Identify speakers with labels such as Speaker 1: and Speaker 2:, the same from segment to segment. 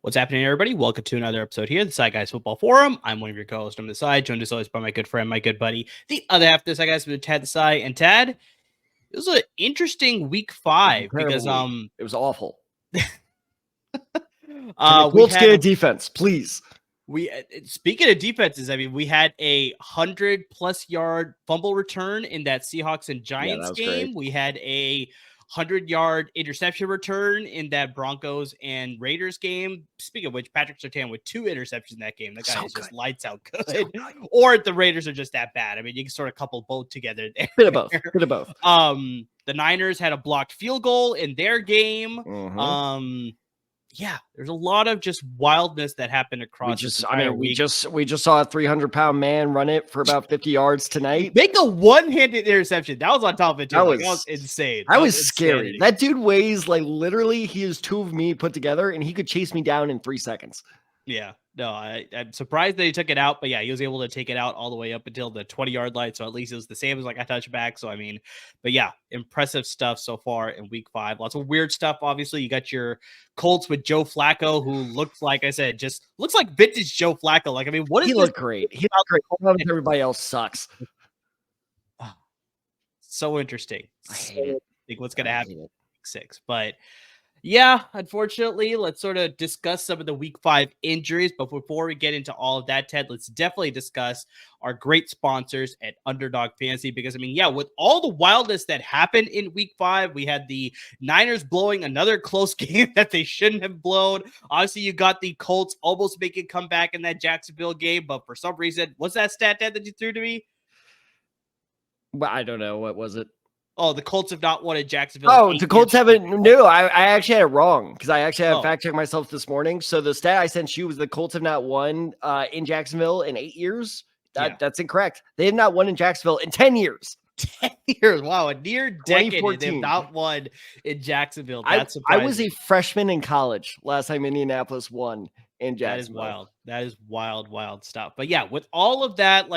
Speaker 1: What's happening, everybody? Welcome to another episode here, the Side Guys Football Forum. I'm one of your co-hosts on the side, joined as always by my good friend, my good buddy, the other half of the Side Guys, Tad the Side. And Tad, it was an interesting week 5 because
Speaker 2: it was awful.
Speaker 1: Colts
Speaker 2: get a defense, please.
Speaker 1: Speaking of defenses, I mean, we had a 100+ yard fumble return in that Seahawks and Giants game. Great. We had a 100-yard interception return in that Broncos and Raiders game. Speaking of which, Patrick Surtain with 2 interceptions in that game. That guy is just lights out good. So or the Raiders are just that bad. I mean, you can sort of couple both together there.
Speaker 2: Bit of both.
Speaker 1: The Niners had a blocked field goal in their game.
Speaker 2: Mm-hmm.
Speaker 1: Yeah, there's a lot of just wildness that happened across.
Speaker 2: We just saw a 300-pound man run it for about 50 yards tonight.
Speaker 1: Make a one-handed interception. That was on top of it too. That was insane.
Speaker 2: That was scary. That dude weighs literally he is 2 of me put together, and he could chase me down in 3 seconds.
Speaker 1: Yeah. No, I'm surprised that he took it out, but yeah, he was able to take it out all the way up until the 20-yard line. So at least it was the same as a touchback. So, I mean, but yeah, impressive stuff so far in week 5. Lots of weird stuff. Obviously, you got your Colts with Joe Flacco, who looks like I said, just looks like vintage Joe Flacco. What is
Speaker 2: he looked great. He looked great. Everybody else sucks.
Speaker 1: So interesting.
Speaker 2: I hate it.
Speaker 1: Think what's going to happen in week 6, but. Yeah, unfortunately, let's sort of discuss some of the week 5 injuries. But before we get into all of that, Ted, let's definitely discuss our great sponsors at Underdog Fantasy. Because, I mean, yeah, with all the wildness that happened in week 5, we had the Niners blowing another close game that they shouldn't have blown. Obviously, you got the Colts almost making a comeback in that Jacksonville game. But for some reason, what's that stat, Ted, that you threw to me?
Speaker 2: Well, I don't know. What was it?
Speaker 1: Oh, the Colts have not won at Jacksonville.
Speaker 2: Oh, the Colts haven't. No, I actually had it wrong because I actually had fact checked myself this morning. So the stat I sent you was the Colts have not won in Jacksonville in 8 years. That's incorrect. They have not won in Jacksonville in 10 years.
Speaker 1: 10 years. Wow, a near decade they have not won in Jacksonville. That's surprising.
Speaker 2: I was a freshman in college last time Indianapolis won in Jacksonville.
Speaker 1: That is wild. That is wild stuff. But yeah, with all of that,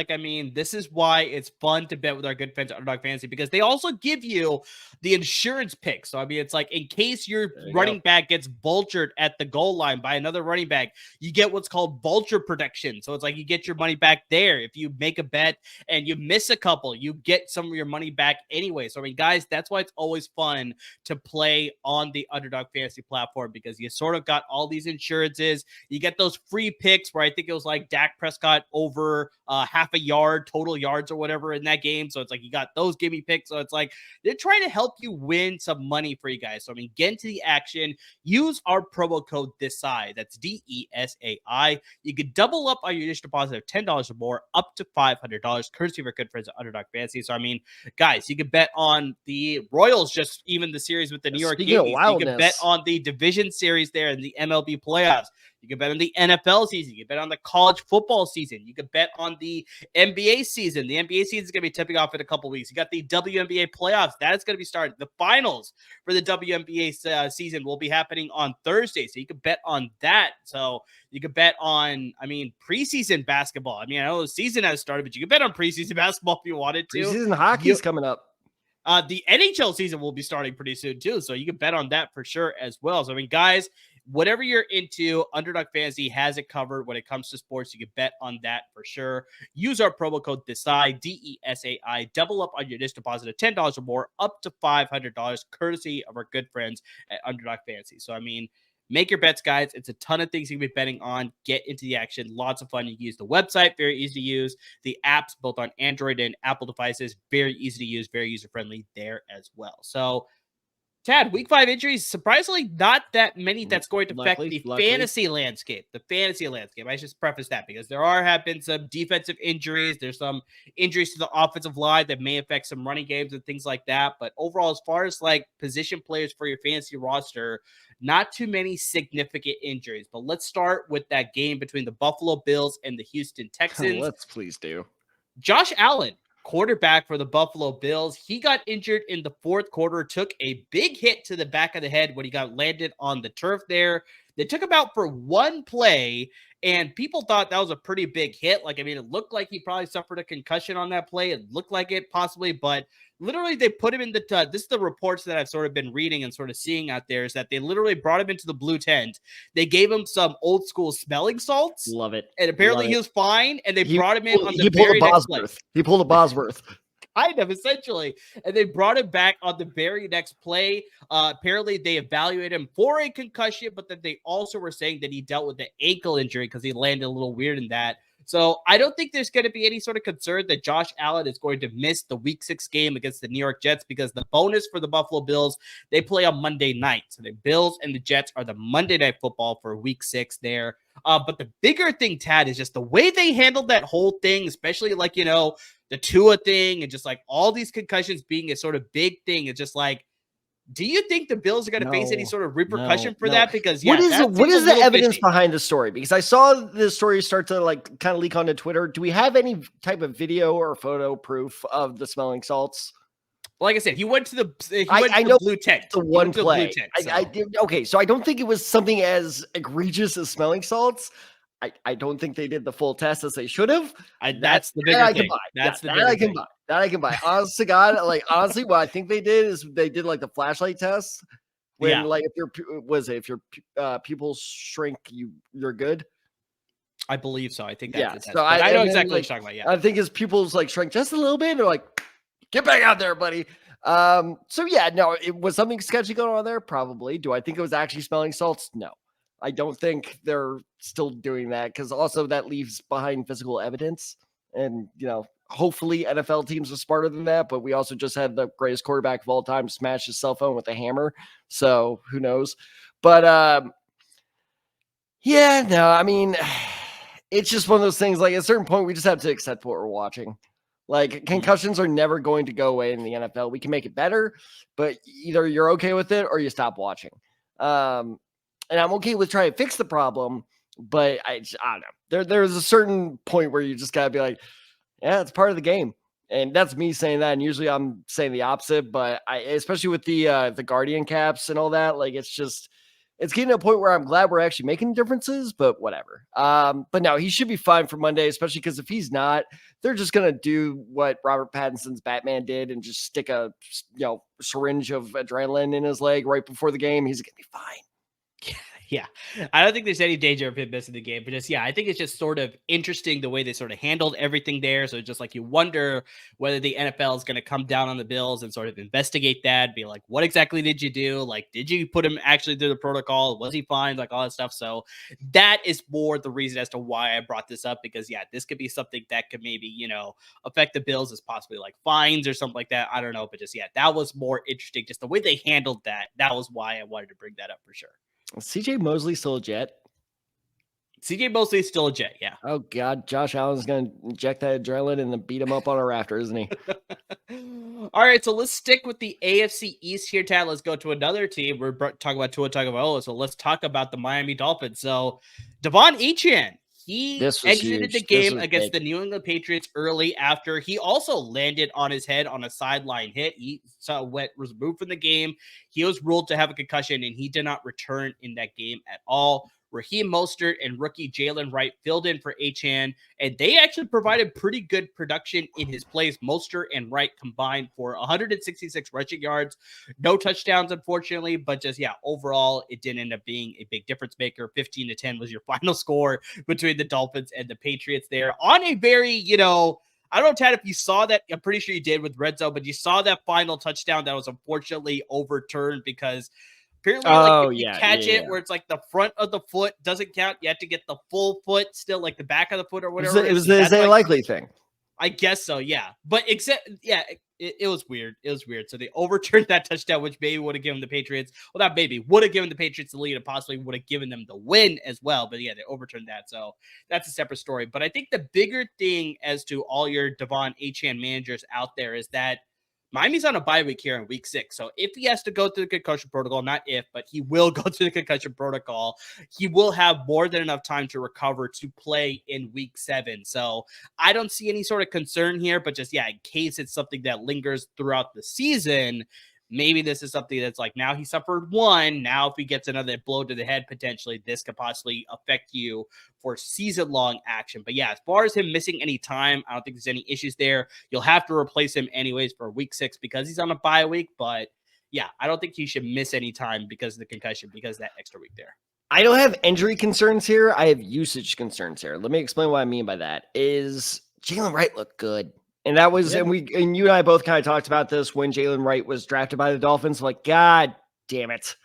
Speaker 1: this is why it's fun to bet with our good friends at Underdog Fantasy, because they also give you the insurance pick. So, I mean, it's in case your running back gets vultured at the goal line by another running back, you get what's called vulture protection. So it's you get your money back there. If you make a bet and you miss a couple, you get some of your money back anyway. So, I mean, guys, that's why it's always fun to play on the Underdog Fantasy platform, because you sort of got all these insurances. You get those free picks where I think it was Dak Prescott over half a yard, total yards or whatever in that game. So it's you got those gimme picks. So it's they're trying to help you win some money for you guys. So, I mean, get into the action. Use our promo code DESAI. That's DESAI. You can double up on your initial deposit of $10 or more, up to $500, courtesy of our good friends at Underdog Fantasy. So, I mean, guys, you can bet on the Royals, just even the series with the New York Yankees. You can bet on the division series there in the MLB playoffs. You can bet on the NFL season. You can bet on the college football season. You can bet on the NBA season. The NBA season is going to be tipping off in a couple weeks. You got the WNBA playoffs. That is going to be starting. The finals for the WNBA season will be happening on Thursday. So you can bet on that. So you can bet on, preseason basketball. I know the season has started, but you can bet on preseason basketball if you wanted to.
Speaker 2: Preseason hockey's coming up.
Speaker 1: The NHL season will be starting pretty soon too. So you can bet on that for sure as well. So, I mean, guys, whatever you're into, Underdog Fantasy has it covered when it comes to sports. You can bet on that for sure. Use our promo code DESAI, DESAI. Double up on your initial deposit of $10 or more, up to $500, courtesy of our good friends at Underdog Fantasy. So, I mean, make your bets, guys. It's a ton of things you can be betting on. Get into the action. Lots of fun. You can use the website. Very easy to use. The apps both on Android and Apple devices. Very easy to use. Very user-friendly there as well. So, Tad, week 5 injuries, surprisingly not that many that's going to affect the fantasy landscape. The fantasy landscape. I just preface that because have been some defensive injuries. There's some injuries to the offensive line that may affect some running games and things like that. But overall, as far as like position players for your fantasy roster, not too many significant injuries. But let's start with that game between the Buffalo Bills and the Houston Texans.
Speaker 2: Let's please do.
Speaker 1: Josh Allen, quarterback for the Buffalo Bills. He got injured in the fourth quarter, took a big hit to the back of the head when he got landed on the turf there. They took him out for one play, and people thought that was a pretty big hit. Like, I mean, it looked like he probably suffered a concussion on that play. It looked like it possibly, but literally they put him in the this is the reports that I've sort of been reading and sort of seeing out there, is that they literally brought him into the blue tent. They gave him some old school smelling salts.
Speaker 2: Love it.
Speaker 1: And apparently he was fine, and they brought him in on the very next play.
Speaker 2: He pulled a Bosworth.
Speaker 1: Kind of, essentially. And they brought him back on the very next play. Apparently, they evaluated him for a concussion, but then they also were saying that he dealt with an ankle injury because he landed a little weird in that. So I don't think there's going to be any sort of concern that Josh Allen is going to miss the Week 6 game against the New York Jets, because the bonus for the Buffalo Bills, they play on Monday night. So the Bills and the Jets are the Monday Night Football for Week 6 there. But the bigger thing, Tad, is just the way they handled that whole thing, especially like, you know, the Tua thing and just like all these concussions being a sort of big thing. It's just like, do you think the Bills are going to face any sort of repercussion for that? Because
Speaker 2: what is the evidence behind the story? Because I saw the story start to like kind of leak onto Twitter. Do we have any type of video or photo proof of the smelling salts?
Speaker 1: Like I said, he went to the blue tent.
Speaker 2: The one play. Okay, so I don't think it was something as egregious as smelling salts. I don't think they did the full test as they should have.
Speaker 1: That's the bigger thing.
Speaker 2: That I can buy. Honest to God, like honestly, what I think they did is they did like the flashlight test. When like if your pupils shrink, you're good.
Speaker 1: I believe so. I think that's
Speaker 2: so
Speaker 1: I know exactly what you're talking about. Yeah,
Speaker 2: I think his pupils like shrink just a little bit. They're like, get back out there, buddy. So yeah, no, it was something sketchy going on there. Probably. Do I think it was actually smelling salts? No. I don't think they're still doing that, because also that leaves behind physical evidence. And, you know, hopefully NFL teams are smarter than that. But we also just had the greatest quarterback of all time smash his cell phone with a hammer. So who knows? But yeah, no, I mean, it's just one of those things. Like at a certain point, we just have to accept what we're watching. Like concussions are never going to go away in the NFL. We can make it better, but either you're okay with it or you stop watching. And I'm okay with trying to fix the problem, but I don't know. There's a certain point where you just gotta be like, yeah, it's part of the game. And that's me saying that. And usually I'm saying the opposite, but especially with the Guardian caps and all that, like it's getting to a point where I'm glad we're actually making differences, but whatever. But no, he should be fine for Monday, especially because if he's not, they're just gonna do what Robert Pattinson's Batman did and just stick a syringe of adrenaline in his leg right before the game. He's gonna be fine.
Speaker 1: Yeah, I don't think there's any danger of him missing the game, but I think it's just sort of interesting the way they sort of handled everything there. So just like you wonder whether the NFL is going to come down on the Bills and sort of investigate that, be like, what exactly did you do? Like, did you put him actually through the protocol? Was he fine? Like all that stuff. So that is more the reason as to why I brought this up, because this could be something that could maybe, affect the Bills as possibly like fines or something like that. I don't know, but that was more interesting. Just the way they handled that. That was why I wanted to bring that up for sure.
Speaker 2: CJ Mosley still a Jet?
Speaker 1: CJ Mosley is still a Jet, yeah.
Speaker 2: Oh, God. Josh Allen's going to inject that adrenaline and then beat him up on a rafter, isn't he?
Speaker 1: All right, so let's stick with the AFC East here, Tad. Let's go to another team. We're talking about Tua Tagovailoa, so let's talk about the Miami Dolphins. So, Devon Achane, he exited the game against the New England Patriots early after he also landed on his head on a sideline hit. He was removed from the game. He was ruled to have a concussion, and he did not return in that game at all. Raheem Mostert and rookie Jalen Wright filled in for Achane, and they actually provided pretty good production in his place. Mostert and Wright combined for 166 rushing yards, no touchdowns, unfortunately, but overall, it didn't end up being a big difference maker. 15-10 was your final score between the Dolphins and the Patriots there on a very, I don't know, Tad, if you saw that. I'm pretty sure you did with Red Zone, but you saw that final touchdown that was unfortunately overturned because apparently, you catch it where it's like the front of the foot doesn't count. You have to get the full foot, still like the back of the foot or whatever.
Speaker 2: It was a likely thing.
Speaker 1: I guess so, yeah. But it was weird. It was weird. So they overturned that touchdown, which maybe would have given the Patriots, well, not maybe, would have given the Patriots the lead and possibly would have given them the win as well. But yeah, they overturned that. So that's a separate story. But I think the bigger thing as to all your Devon Achane managers out there is that Miami's on a bye week here in week 6. So if he has to go through the concussion protocol, not if, but he will go through the concussion protocol, he will have more than enough time to recover to play in week 7. So I don't see any sort of concern here, but just, in case it's something that lingers throughout the season, maybe this is something that's like, now he suffered one. Now, if he gets another blow to the head, potentially this could possibly affect you for season-long action. But yeah, as far as him missing any time, I don't think there's any issues there. You'll have to replace him anyways for week 6 because he's on a bye week. But yeah, I don't think he should miss any time because of the concussion, because of that extra week there.
Speaker 2: I don't have injury concerns here. I have usage concerns here. Let me explain what I mean by that. Is Jalen Wright looked good? And that was, and you and I both kind of talked about this when Jalen Wright was drafted by the Dolphins. Like, God damn it.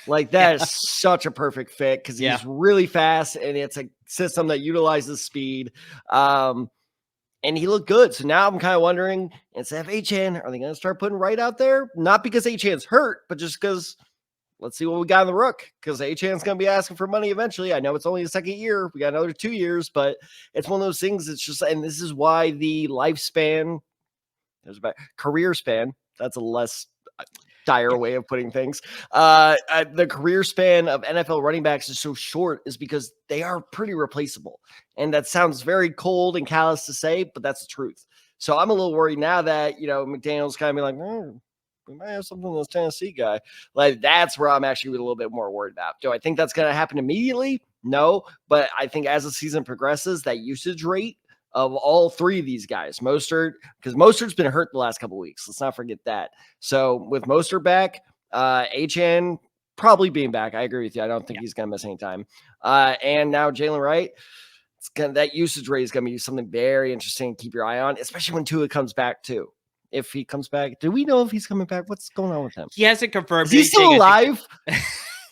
Speaker 2: Like, that is such a perfect fit because he's really fast and it's a system that utilizes speed. And he looked good. So now I'm kind of wondering, instead of Achane, are they going to start putting Wright out there? Not because Achane's hurt, but just because let's see what we got in the rook, because Achane's going to be asking for money eventually. I know it's only the second year. We got another 2 years, but it's one of those things. It's just, and this is why the lifespan, career span, that's a less dire way of putting things. The career span of NFL running backs is so short is because they are pretty replaceable. And that sounds very cold and callous to say, but that's the truth. So I'm a little worried now that, McDaniel's kind of be like, we might have something in this Tennessee guy. Like, that's where I'm actually a little bit more worried about. Do I think that's going to happen immediately? No, but I think as the season progresses, that usage rate of all 3 of these guys, because Mostert's been hurt the last couple of weeks. Let's not forget that. So with Mostert back, Etienne probably being back, I agree with you. I don't think he's going to miss any time. And now Jalen Wright, that usage rate is going to be something very interesting to keep your eye on, especially when Tua comes back too. If he comes back, do we know if he's coming back? What's going on with him?
Speaker 1: He hasn't confirmed.
Speaker 2: Is he still alive?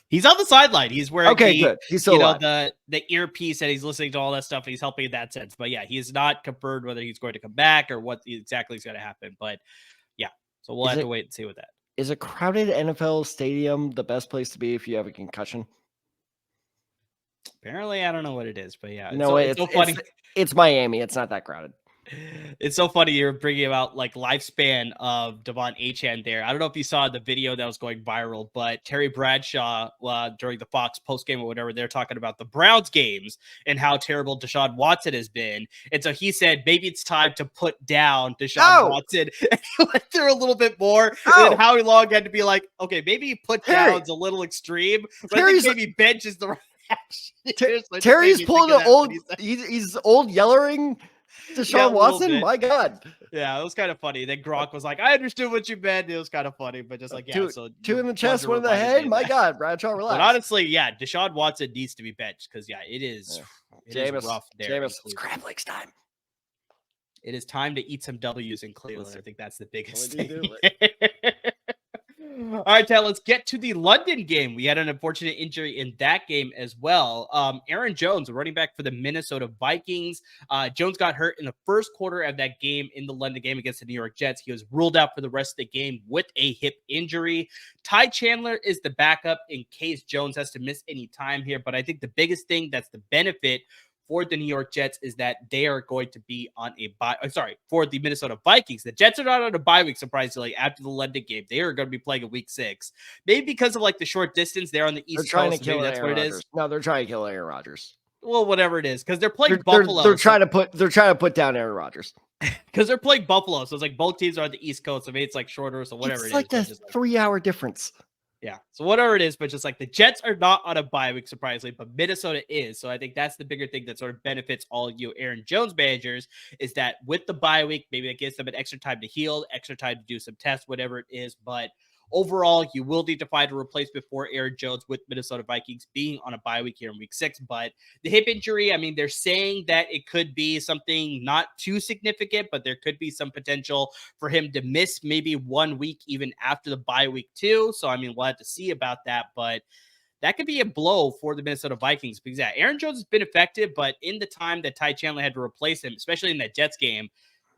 Speaker 1: He's on the sideline. He's wearing
Speaker 2: good. He's still alive.
Speaker 1: The earpiece, and he's listening to all that stuff. And he's helping in that sense. But yeah, he's not confirmed whether he's going to come back or what exactly is going to happen. But yeah, so we'll have to wait and see with that.
Speaker 2: Is a crowded NFL stadium the best place to be if you have a concussion?
Speaker 1: Apparently, I don't know what it is, but yeah,
Speaker 2: it's so funny. It's Miami. It's not that crowded.
Speaker 1: It's so funny you're bringing about like lifespan of Devon Achane there. I don't know if you saw the video that was going viral, but Terry Bradshaw during the Fox postgame or whatever, they're talking about the Browns games and how terrible Deshaun Watson has been. And so he said, maybe it's time to put down Deshaun Watson. And he went through a little bit more and how long had to be like, okay, maybe put down's a little extreme, but I think maybe bench is the right
Speaker 2: Terry's pulling an old, he's old yellering Deshaun Watson, my God.
Speaker 1: Yeah, it was kind of funny. Then Gronk was like, I understood what you meant. It was kind of funny, but just like,
Speaker 2: two in the chest, one in the head. My God, Bradshaw, relax.
Speaker 1: But honestly, Deshaun Watson needs to be benched because, it is rough there.
Speaker 2: It's crab legs time.
Speaker 1: It is time to eat some W's in Cleveland. I think that's the biggest thing. All right, Ted, let's get to the London game. We had an unfortunate injury in that game as well. Aaron Jones, running back for the Minnesota Vikings. Jones got hurt in the first quarter of that game in the London game against the New York Jets. He was ruled out for the rest of the game with a hip injury. Ty Chandler is the backup in case Jones has to miss any time here. But I think the biggest thing that's the benefit for the New York Jets is that they are going to be on a bye. For the Minnesota Vikings. The Jets are not on a bye week, surprisingly, after the London game. They are going to be playing in week 6. Maybe because of like the short distance. They're on the East Coast. Maybe that's what it is.
Speaker 2: No, they're trying to kill Aaron Rodgers.
Speaker 1: Well, whatever it is, because they're playing Buffalo.
Speaker 2: They're trying to put down Aaron Rodgers.
Speaker 1: Because they're playing Buffalo. So it's like both teams are on the East Coast. So maybe it's like shorter. So whatever
Speaker 2: it's like a 3-hour difference.
Speaker 1: Yeah. So whatever it is, but just like the Jets are not on a bye week, surprisingly, but Minnesota is. So I think that's the bigger thing that sort of benefits all you Aaron Jones managers is that with the bye week, maybe it gives them an extra time to heal, extra time to do some tests, whatever it is. But overall, you will need to find a replacement for Aaron Jones with Minnesota Vikings being on a bye week here in week 6. But the hip injury, I mean, they're saying that it could be something not too significant, but there could be some potential for him to miss maybe 1 week even after the bye week too. So, I mean, we'll have to see about that. But that could be a blow for the Minnesota Vikings because, Aaron Jones has been effective, but in the time that Ty Chandler had to replace him, especially in that Jets game,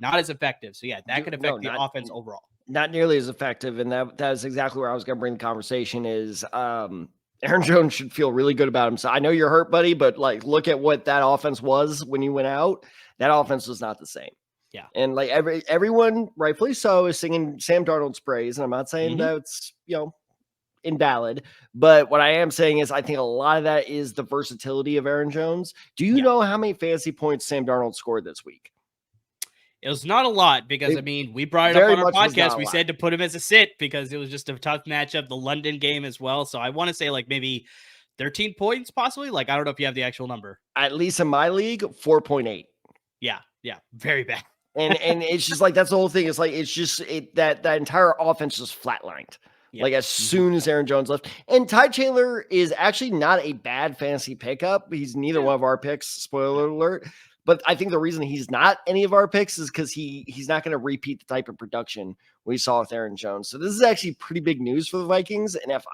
Speaker 1: not as effective. So yeah, that could affect the offense overall.
Speaker 2: Not nearly as effective. And that is exactly where I was going to bring the conversation is, Aaron Jones should feel really good about himself. I know you're hurt, buddy, but like, look at what that offense was when you went out. That offense was not the same.
Speaker 1: Yeah.
Speaker 2: And like everyone, rightfully so, is singing Sam Darnold's praise. And I'm not saying that's, invalid, but what I am saying is I think a lot of that is the versatility of Aaron Jones. Do you know how many fantasy points Sam Darnold scored this week?
Speaker 1: It was not a lot because, we brought it up on our podcast. We said to put him as a sit because it was just a tough matchup, the London game as well. So I want to say like maybe 13 points possibly. Like, I don't know if you have the actual number.
Speaker 2: At least in my league, 4.8.
Speaker 1: Yeah. Very bad.
Speaker 2: and it's just like, that's the whole thing. It's like, it's just that entire offense just flatlined. Like as soon as Aaron Jones left. And Ty Chandler is actually not a bad fantasy pickup. He's neither one of our picks, spoiler alert. But I think the reason he's not any of our picks is because he's not going to repeat the type of production we saw with Aaron Jones. So this is actually pretty big news for the Vikings. And if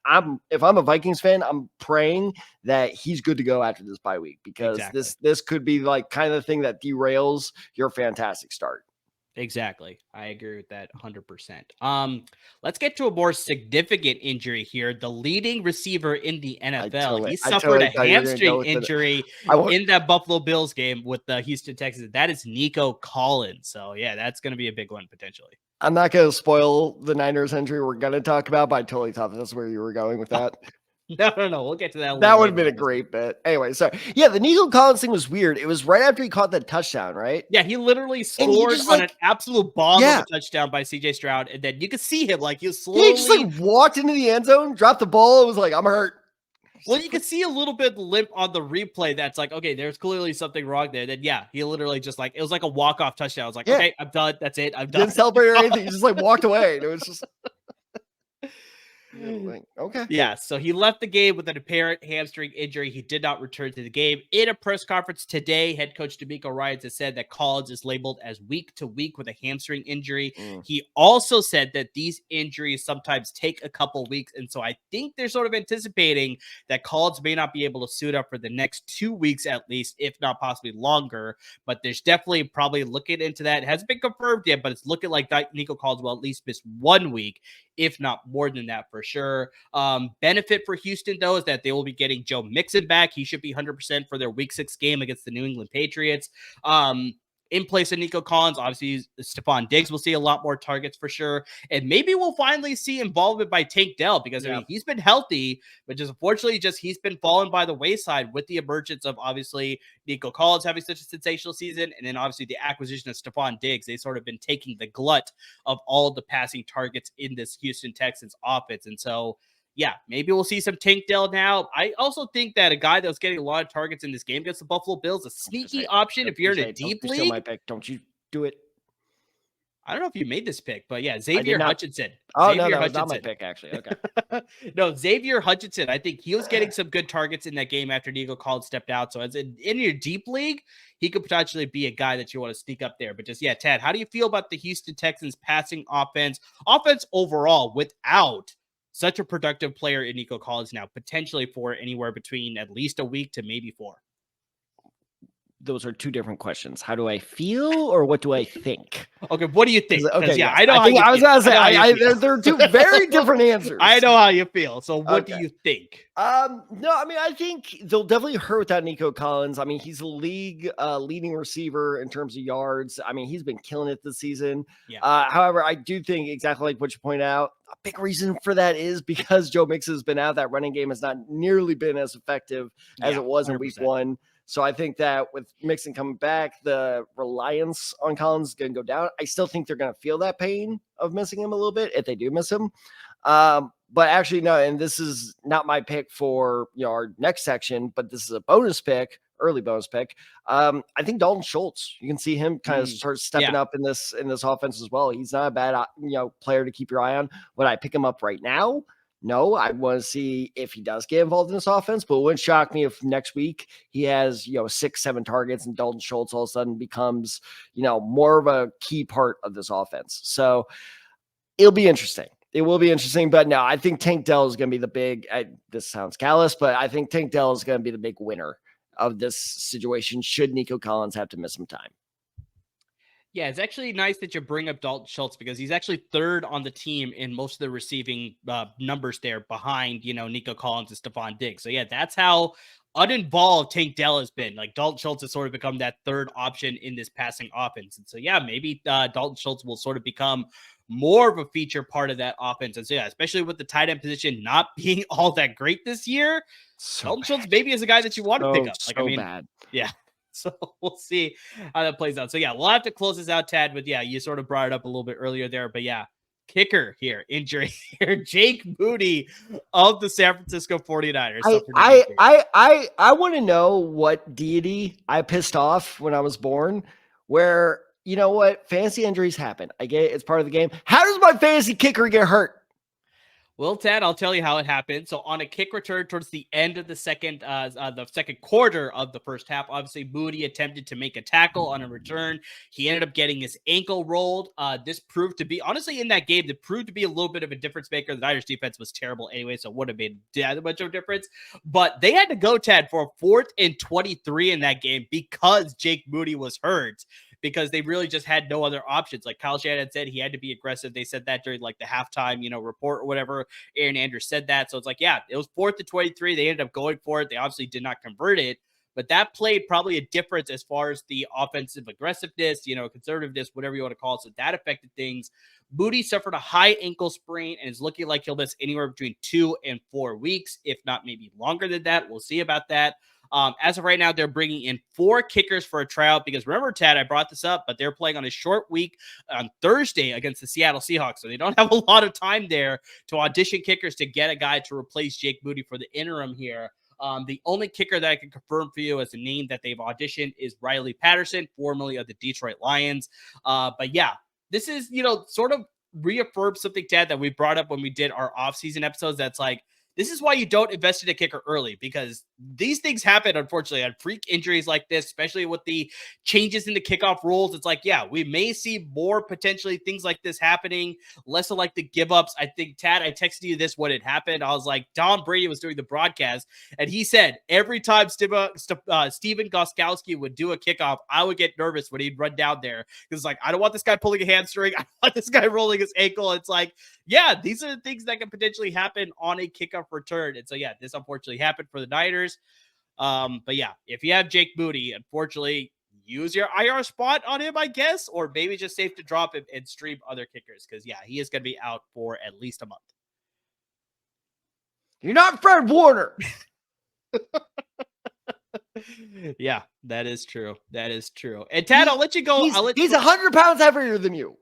Speaker 2: I'm a Vikings fan, I'm praying that he's good to go after this bye week, because this could be like kind of the thing that derails your fantastic start.
Speaker 1: Exactly. I agree with that 100%. Let's get to a more significant injury here. The leading receiver in the NFL. He suffered a hamstring injury in that Buffalo Bills game with the Houston Texans. That is Nico Collins. So yeah, that's going to be a big one potentially.
Speaker 2: I'm not going to spoil the Niners injury we're going to talk about, but I totally thought that's where you were going with that.
Speaker 1: No. We'll get to that.
Speaker 2: That would have been a great bit. Anyway, so yeah, the Nico Collins thing was weird. It was right after he caught that touchdown, right?
Speaker 1: Yeah, he literally scored on an absolute bomb of a touchdown by CJ Stroud, and then you could see him like he was slowly.
Speaker 2: He just like walked into the end zone, dropped the ball. It was like, I'm hurt.
Speaker 1: Well, you could see a little bit limp on the replay. That's like, okay, there's clearly something wrong there. Then yeah, he literally just like, it was like a walk-off touchdown. I was like, okay, I'm done. That's it. I'm done.
Speaker 2: Didn't celebrate or anything. He just like walked away. And it was just. Okay.
Speaker 1: Yeah, so he left the game with an apparent hamstring injury. He did not return to the game. In a press conference today, head coach D'Amico Ryans has said that Collins is labeled as week to week with a hamstring injury. He also said that these injuries sometimes take a couple weeks, and so I think they're sort of anticipating that Collins may not be able to suit up for the next 2 weeks at least, if not possibly longer. But there's definitely probably looking into that. It hasn't been confirmed yet, but it's looking like Nico Collins will at least miss 1 week, if not more than that for sure. Benefit for Houston, though, is that they will be getting Joe Mixon back. He should be 100% for their Week 6 game against the New England Patriots. In place of Nico Collins, obviously, Stephon Diggs will see a lot more targets for sure. And maybe we'll finally see involvement by Tank Dell, because I mean, he's been healthy, but just unfortunately, he's been falling by the wayside with the emergence of obviously Nico Collins having such a sensational season. And then obviously the acquisition of Stephon Diggs. They've sort of been taking the glut of all the passing targets in this Houston Texans offense. And so, yeah, maybe we'll see some Tank Dell now. I also think that a guy that was getting a lot of targets in this game against the Buffalo Bills, a sneaky option if you're in a deep league.
Speaker 2: My pick. Don't you do it.
Speaker 1: I don't know if you made this pick, but yeah, Xavier Hutchinson.
Speaker 2: Oh, no, that was not my pick, actually. Okay.
Speaker 1: No, Xavier Hutchinson. I think he was getting some good targets in that game after Nico Collins stepped out. So as in your deep league, he could potentially be a guy that you want to sneak up there. But just, yeah, Tad, how do you feel about the Houston Texans passing offense overall without such a productive player in Nico Collins now, potentially for anywhere between at least a week to maybe 4?
Speaker 2: Those are two different questions. How do I feel, or what do I think?
Speaker 1: Okay, what do you think?
Speaker 2: Okay,
Speaker 1: yeah, I know.
Speaker 2: I was gonna say they're two very different answers.
Speaker 1: I know how you feel. So, what do you think?
Speaker 2: No, I mean, I think they'll definitely hurt without Nico Collins. I mean, he's the league leading receiver in terms of yards. I mean, he's been killing it this season. Yeah. However, I do think exactly like what you point out. A big reason for that is because Joe Mixon has been out. That running game has not nearly been as effective as it was in 100%. Week 1. So I think that with Mixon coming back, the reliance on Collins is going to go down. I still think they're going to feel that pain of missing him a little bit if they do miss him. But actually, no, and this is not my pick for our next section, but this is a bonus pick, early bonus pick. I think Dalton Schultz, you can see him kind of start stepping up in this offense as well. He's not a bad player to keep your eye on. Would I pick him up right now? No, I want to see if he does get involved in this offense, but it wouldn't shock me if next week he has, 6-7 targets and Dalton Schultz all of a sudden becomes, more of a key part of this offense. So it'll be interesting. It will be interesting, but no, I think Tank Dell is going to be the big, this sounds callous, but I think Tank Dell is going to be the big winner of this situation should Nico Collins have to miss some time.
Speaker 1: Yeah, it's actually nice that you bring up Dalton Schultz because he's actually third on the team in most of the receiving numbers there behind, Nico Collins and Stephon Diggs. So yeah, that's how uninvolved Tank Dell has been. Like Dalton Schultz has sort of become that third option in this passing offense. And so yeah, maybe Dalton Schultz will sort of become more of a feature part of that offense. And so yeah, especially with the tight end position not being all that great this year, Dalton Schultz maybe is a guy that you want to pick up.
Speaker 2: Bad.
Speaker 1: Yeah. So we'll see how that plays out. So yeah, we'll have to close this out, Tad. But yeah, you sort of brought it up a little bit earlier there. But yeah, kicker here, injury here. Jake Moody of the San Francisco 49ers.
Speaker 2: I want to know what deity I pissed off when I was born, where, you know what, fantasy injuries happen. I get it, it's part of the game. How does my fantasy kicker get hurt?
Speaker 1: Well, Tad, I'll tell you how it happened. So on a kick return towards the end of the second quarter of the first half, obviously Moody attempted to make a tackle on a return. He ended up getting his ankle rolled. This proved to be, honestly, in that game, it proved to be a little bit of a difference maker. The Niners defense was terrible anyway, so it would have made that much of a difference. But they had to go, Tad, for a 4th and 23 in that game because Jake Moody was hurt, because they really just had no other options. Like Kyle Shanahan said, he had to be aggressive. They said that during like the halftime, report or whatever. Aaron Andrews said that. So it's like, yeah, it was 4th and 23. They ended up going for it. They obviously did not convert it, but that played probably a difference as far as the offensive aggressiveness, conservativeness, whatever you want to call it. So that affected things. Moody suffered a high ankle sprain and is looking like he'll miss anywhere between 2 and 4 weeks, if not maybe longer than that. We'll see about that. As of right now, they're bringing in 4 kickers for a tryout because remember, Tad, I brought this up, but they're playing on a short week on Thursday against the Seattle Seahawks. So they don't have a lot of time there to audition kickers to get a guy to replace Jake Moody for the interim here. The only kicker that I can confirm for you as a name that they've auditioned is Riley Patterson, formerly of the Detroit Lions. But yeah, this is, sort of reaffirms something, Tad, that we brought up when we did our offseason episodes. That's like, this is why you don't invest in a kicker early, because these things happen, unfortunately, on freak injuries like this, especially with the changes in the kickoff rules. It's like, yeah, we may see more potentially things like this happening, less of like the give ups. I think, Tad, I texted you this when it happened. I was like, Tom Brady was doing the broadcast, and he said every time Steven Gostkowski would do a kickoff, I would get nervous when he'd run down there. Because like, I don't want this guy pulling a hamstring. I don't want this guy rolling his ankle. It's like, yeah, these are the things that can potentially happen on a kickoff return. And so, yeah, this unfortunately happened for the Niners. But yeah, if you have Jake Moody, unfortunately, use your IR spot on him, I guess, or maybe just safe to drop him and stream other kickers. Because yeah, he is going to be out for at least a month.
Speaker 2: You're not Fred Warner.
Speaker 1: Yeah, that is true. That is true. And Tad, I'll let you go.
Speaker 2: He's 100 pounds heavier than you.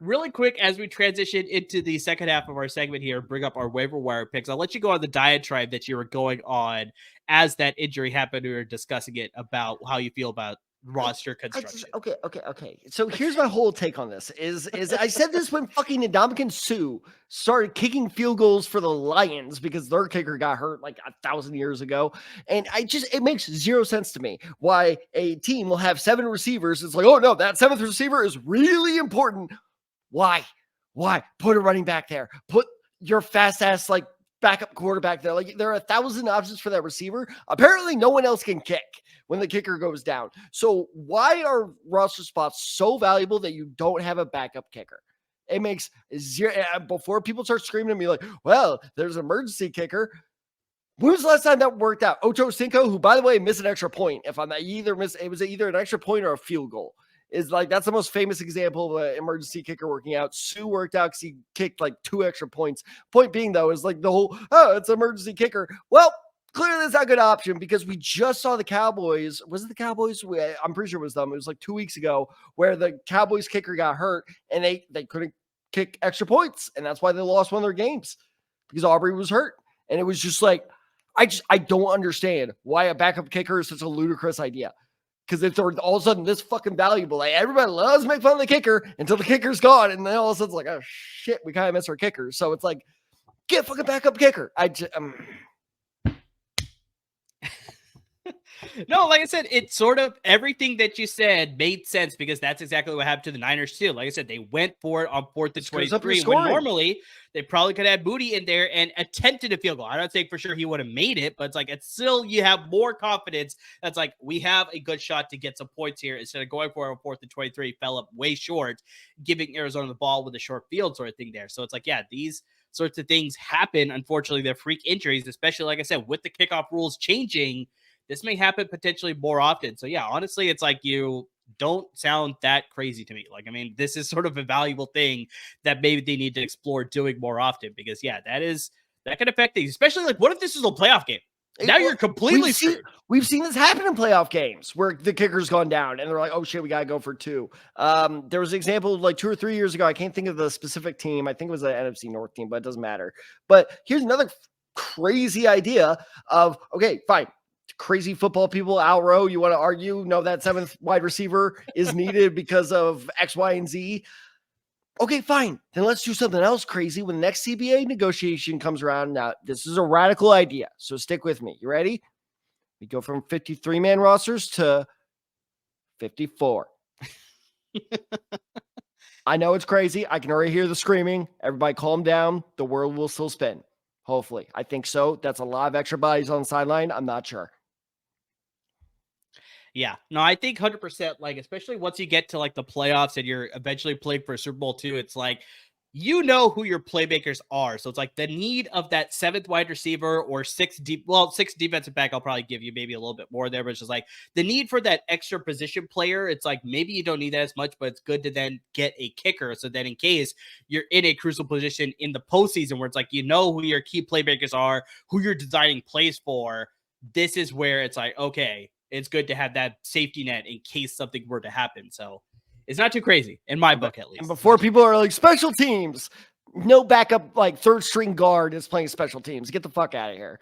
Speaker 1: Really quick, as we transition into the second half of our segment here, bring up our waiver wire picks. I'll let you go on the diatribe that you were going on as that injury happened. We were discussing it about how you feel about roster construction.
Speaker 2: Okay. So here's my whole take on this is I said this when fucking Ndamukong Suh started kicking field goals for the Lions because their kicker got hurt like 1,000 years ago. And it makes zero sense to me why a team will have 7 receivers. It's like, oh no, that 7th receiver is really important. Why? Put a running back there. Put your fast ass like backup quarterback there. Like there are 1,000 options for that receiver. Apparently no one else can kick when the kicker goes down. So why are roster spots so valuable that you don't have a backup kicker? It makes zero. Before people start screaming at me like, well, there's an emergency kicker. When was the last time that worked out? Ocho Cinco, who by the way missed an extra point. It was either an extra point or a field goal. Is like, that's the most famous example of an emergency kicker working out. Sue worked out because he kicked like 2 extra points. Point being, though, is like the whole, it's an emergency kicker. Well, clearly that's not a good option because we just saw the Cowboys. Was it the Cowboys? I'm pretty sure it was them. It was like 2 weeks ago where the Cowboys kicker got hurt and they couldn't kick extra points. And that's why they lost one of their games because Aubrey was hurt. And it was just like, I don't understand why a backup kicker is such a ludicrous idea. Because if they're all of a sudden this fucking valuable, like everybody loves to make fun of the kicker until the kicker's gone, and then all of a sudden it's like, oh shit, we kind of miss our kicker. So it's like, get a fucking backup kicker.
Speaker 1: No, like I said, it's sort of everything that you said made sense because that's exactly what happened to the Niners too. Like I said, they went for it on 4th and 23 when normally they probably could have Moody in there and attempted a field goal. I don't think for sure he would have made it, but it's like it's still you have more confidence. That's like we have a good shot to get some points here instead of going for it on 4th and 23, fell up way short, giving Arizona the ball with a short field sort of thing there. So it's like, yeah, these sorts of things happen. Unfortunately, they're freak injuries, especially like I said, with the kickoff rules changing. This may happen potentially more often. So yeah, honestly, it's like you don't sound that crazy to me. Like, I mean, this is sort of a valuable thing that maybe they need to explore doing more often because yeah, that can affect things, especially like what if this is a playoff game? Now you're completely screwed.
Speaker 2: We've seen this happen in playoff games where the kicker's gone down and they're like, oh shit, we got to go for 2. There was an example like 2 or 3 years ago. I can't think of the specific team. I think it was the NFC North team, but it doesn't matter. But here's another crazy idea of, okay, fine. Crazy football people, Alro, you want to argue? No, that 7th wide receiver is needed because of X, Y, and Z. Okay, fine. Then let's do something else crazy when the next CBA negotiation comes around. Now, this is a radical idea, so stick with me. You ready? We go from 53-man rosters to 54. I know it's crazy. I can already hear the screaming. Everybody calm down. The world will still spin. Hopefully. I think so. That's a lot of extra bodies on the sideline. I'm not sure.
Speaker 1: Yeah, no, I think 100%, like, especially once you get to like the playoffs and you're eventually playing for a Super Bowl too, it's like, you know who your playmakers are. So it's like the need of that 7th wide receiver or 6 defensive back. I'll probably give you maybe a little bit more there, but it's just like the need for that extra position player. It's like, maybe you don't need that as much, but it's good to then get a kicker. So then in case you're in a crucial position in the postseason where it's like, you know who your key playmakers are, who you're designing plays for, this is where it's like, okay, it's good to have that safety net in case something were to happen. So it's not too crazy in my book, at least.
Speaker 2: And before people are like, special teams, no backup, like 3rd string guard is playing special teams. Get the fuck out of here.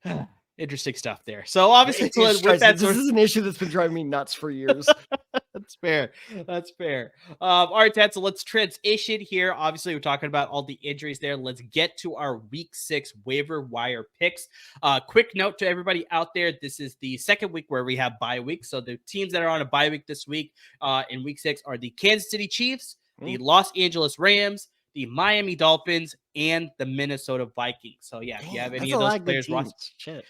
Speaker 1: Yeah. Interesting stuff there. So obviously,
Speaker 2: this is an issue that's been driving me nuts for years.
Speaker 1: That's fair. That's fair. All right, Ted. So let's transition here. Obviously, we're talking about all the injuries there. Let's get to our week 6 waiver wire picks. Quick note to everybody out there. This is the second week where we have bye week. So the teams that are on a bye week this week in week 6 are the Kansas City Chiefs, the Los Angeles Rams, the Miami Dolphins, and the Minnesota Vikings. So yeah, if you have any of those players rostered.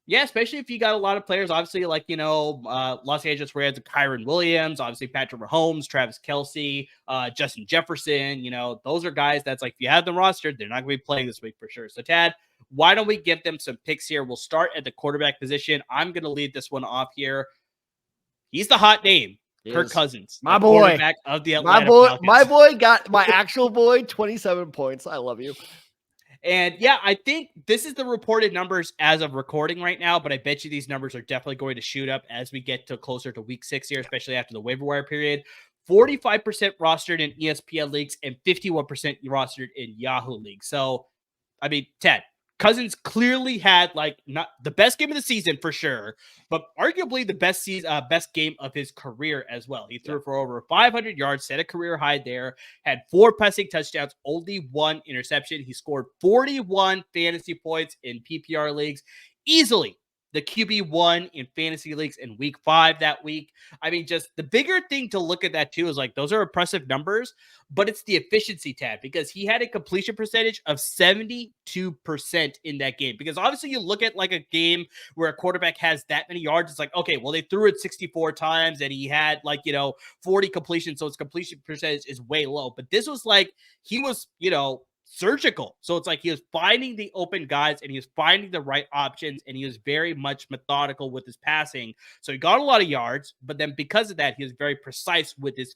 Speaker 1: Yeah, especially if you got a lot of players, obviously, like, you know, Los Angeles Rams, Kyron Williams, obviously Patrick Mahomes, Travis Kelce, Justin Jefferson, you know, those are guys that's like, if you have them rostered, they're not going to be playing this week for sure. So, Tad, why don't we give them some picks here? We'll start at the quarterback position. I'm going to lead this one off here. He's the hot name. Kirk Cousins,
Speaker 2: my boy,
Speaker 1: quarterback of the Atlanta Falcons.
Speaker 2: My boy got my actual boy 27 points. I love you.
Speaker 1: And yeah, I think this is the reported numbers as of recording right now, but I bet you these numbers are definitely going to shoot up as we get to closer to week 6 here, especially after the waiver wire period. 45% rostered in ESPN leagues and 51% rostered in Yahoo leagues. So, I mean, Ted, Cousins clearly had like not the best game of the season for sure, but arguably the best game of his career as well. He threw for over 500 yards, set a career high there, had 4 passing touchdowns, only 1 interception. He scored 41 fantasy points in PPR leagues, easily the QB1 in fantasy leagues in week 5 that week. I mean, just the bigger thing to look at that too is like, those are impressive numbers, but it's the efficiency tab because he had a completion percentage of 72% in that game. Because obviously you look at like a game where a quarterback has that many yards, it's like, okay, well, they threw it 64 times and he had like, 40 completions. So his completion percentage is way low, but this was like, he was, surgical. So it's like he was finding the open guys and he was finding the right options and he was very much methodical with his passing. So he got a lot of yards, but then because of that, he was very precise with his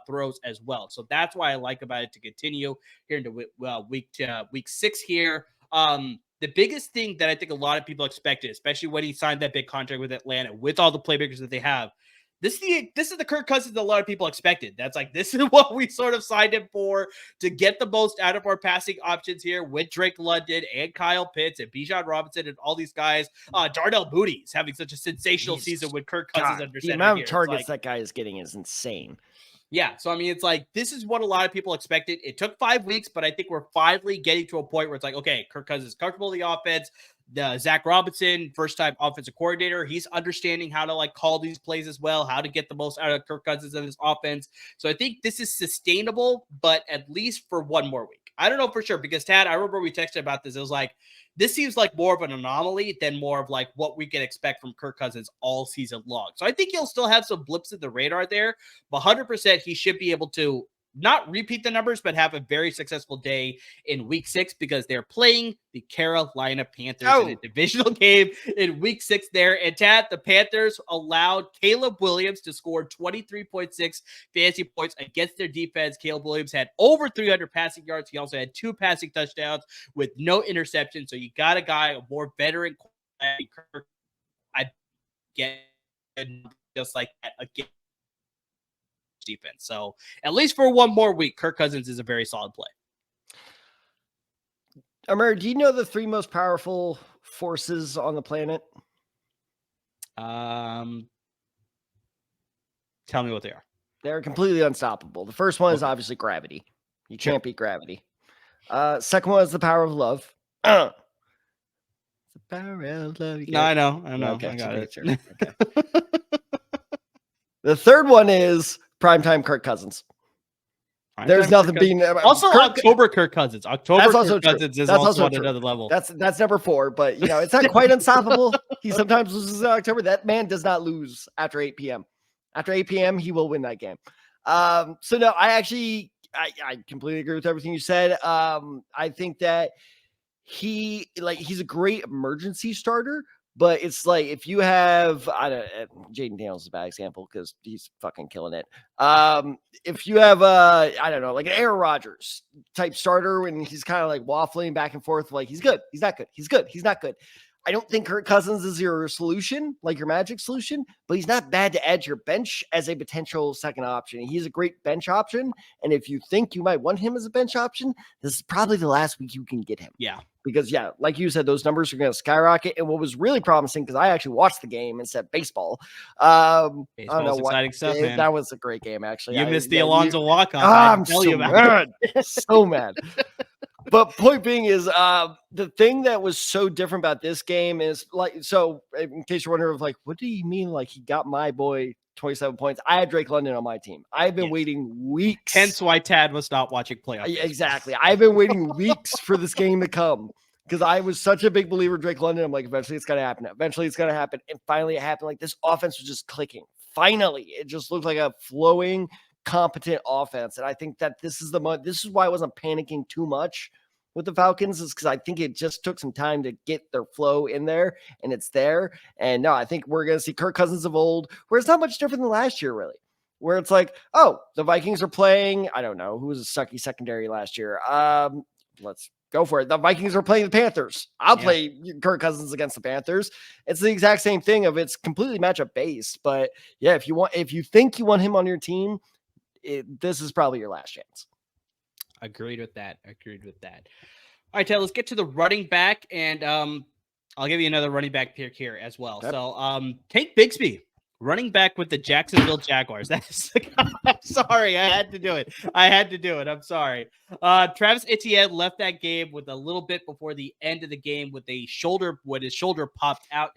Speaker 1: throws as well. So that's why I like about it to continue here into week 6 here. The biggest thing that I think a lot of people expected, especially when he signed that big contract with Atlanta, with all the playmakers that they have, this is the Kirk Cousins that a lot of people expected. That's like, this is what we sort of signed him for, to get the most out of our passing options here with Drake London and Kyle Pitts and Bijan Robinson and all these guys. Darnell Mooney is having such a sensational season with Kirk Cousins under center.
Speaker 2: The amount of targets that guy is getting is insane.
Speaker 1: Yeah, so I mean, it's like this is what a lot of people expected. It took 5 weeks, but I think we're finally getting to a point where it's like, okay, Kirk Cousins is comfortable in the offense. The Zach Robinson, first-time offensive coordinator, he's understanding how to like call these plays as well, how to get the most out of Kirk Cousins in his offense. So I think this is sustainable, but at least for one more week. I don't know for sure because Tad, I remember we texted about this. It was like, this seems like more of an anomaly than more of like what we can expect from Kirk Cousins all season long. So I think he'll still have some blips in the radar there, but 100% he should be able to not repeat the numbers, but have a very successful day in week 6 because they're playing the Carolina Panthers in a divisional game in week 6 there. And Tad, the Panthers allowed Caleb Williams to score 23.6 fantasy points against their defense. Caleb Williams had over 300 passing yards. He also had 2 passing touchdowns with no interception. So you got a guy, a more veteran quarterback. I get just like that again. Defense. So at least for one more week, Kirk Cousins is a very solid play.
Speaker 2: Amir, do you know the 3 most powerful forces on the planet?
Speaker 1: Tell me what they are.
Speaker 2: They're completely unstoppable. The first one is obviously gravity. You can't beat gravity. Second one is the power of love. The power of love.
Speaker 1: No, I know.
Speaker 2: Okay,
Speaker 1: I got it.
Speaker 2: Sure. Okay. The third one is primetime Kirk Cousins. There's nothing being
Speaker 1: also October Kirk Cousins. October Kirk Cousins is also on another level.
Speaker 2: That's number 4, but you know it's not quite unstoppable. He sometimes loses in October. That man does not lose after 8 p.m. After 8 p.m., he will win that game. So no, I completely agree with everything you said. I think that he's a great emergency starter. But it's like if you have, Jaden Daniels is a bad example because he's fucking killing it. If you have, like an Aaron Rodgers type starter and he's kind of like waffling back and forth, like he's good, he's not good, he's good, he's not good. I don't think Kirk Cousins is your solution, like your magic solution, but he's not bad to add to your bench as a potential second option. He's a great bench option. And if you think you might want him as a bench option, this is probably the last week you can get him.
Speaker 1: Yeah.
Speaker 2: Because, like you said, those numbers are going to skyrocket. And what was really promising, because I actually watched the game and said baseball.
Speaker 1: Baseball's exciting stuff, man.
Speaker 2: That was a great game, actually.
Speaker 1: You missed the Alonzo walk-off.
Speaker 2: I'm so mad. So mad. But point being is the thing that was so different about this game is so in case you're wondering what do you mean? Like he got my boy 27 points. I had Drake London on my team. I've been waiting weeks.
Speaker 1: Hence why Tad was not watching playoffs.
Speaker 2: Exactly. I've been waiting weeks for this game to come because I was such a big believer of Drake London. I'm like, eventually it's going to happen. Eventually it's going to happen. And finally it happened. Like this offense was just clicking. Finally, it just looked like a flowing, competent offense. And I think that this is why I wasn't panicking too much with the Falcons, is because I think it just took some time to get their flow in there, and it's there. And no, I think we're going to see Kirk Cousins of old, where it's not much different than last year, really, where it's like, oh, the Vikings are playing, I don't know, who was a sucky secondary last year. Let's go for it. The Vikings are playing the Panthers. I'll play Kirk Cousins against the Panthers. It's the exact same thing of it's completely matchup based. But yeah, if you think you want him on your team, this is probably your last chance.
Speaker 1: Agreed with that. All right, Ted, let's get to the running back, and I'll give you another running back pick here as well. Yep. So Tank Bigsby, running back with the Jacksonville Jaguars. That's I'm sorry, I had to do it. I'm sorry. Travis Etienne left that game with a little bit before the end of the game with his shoulder popped out,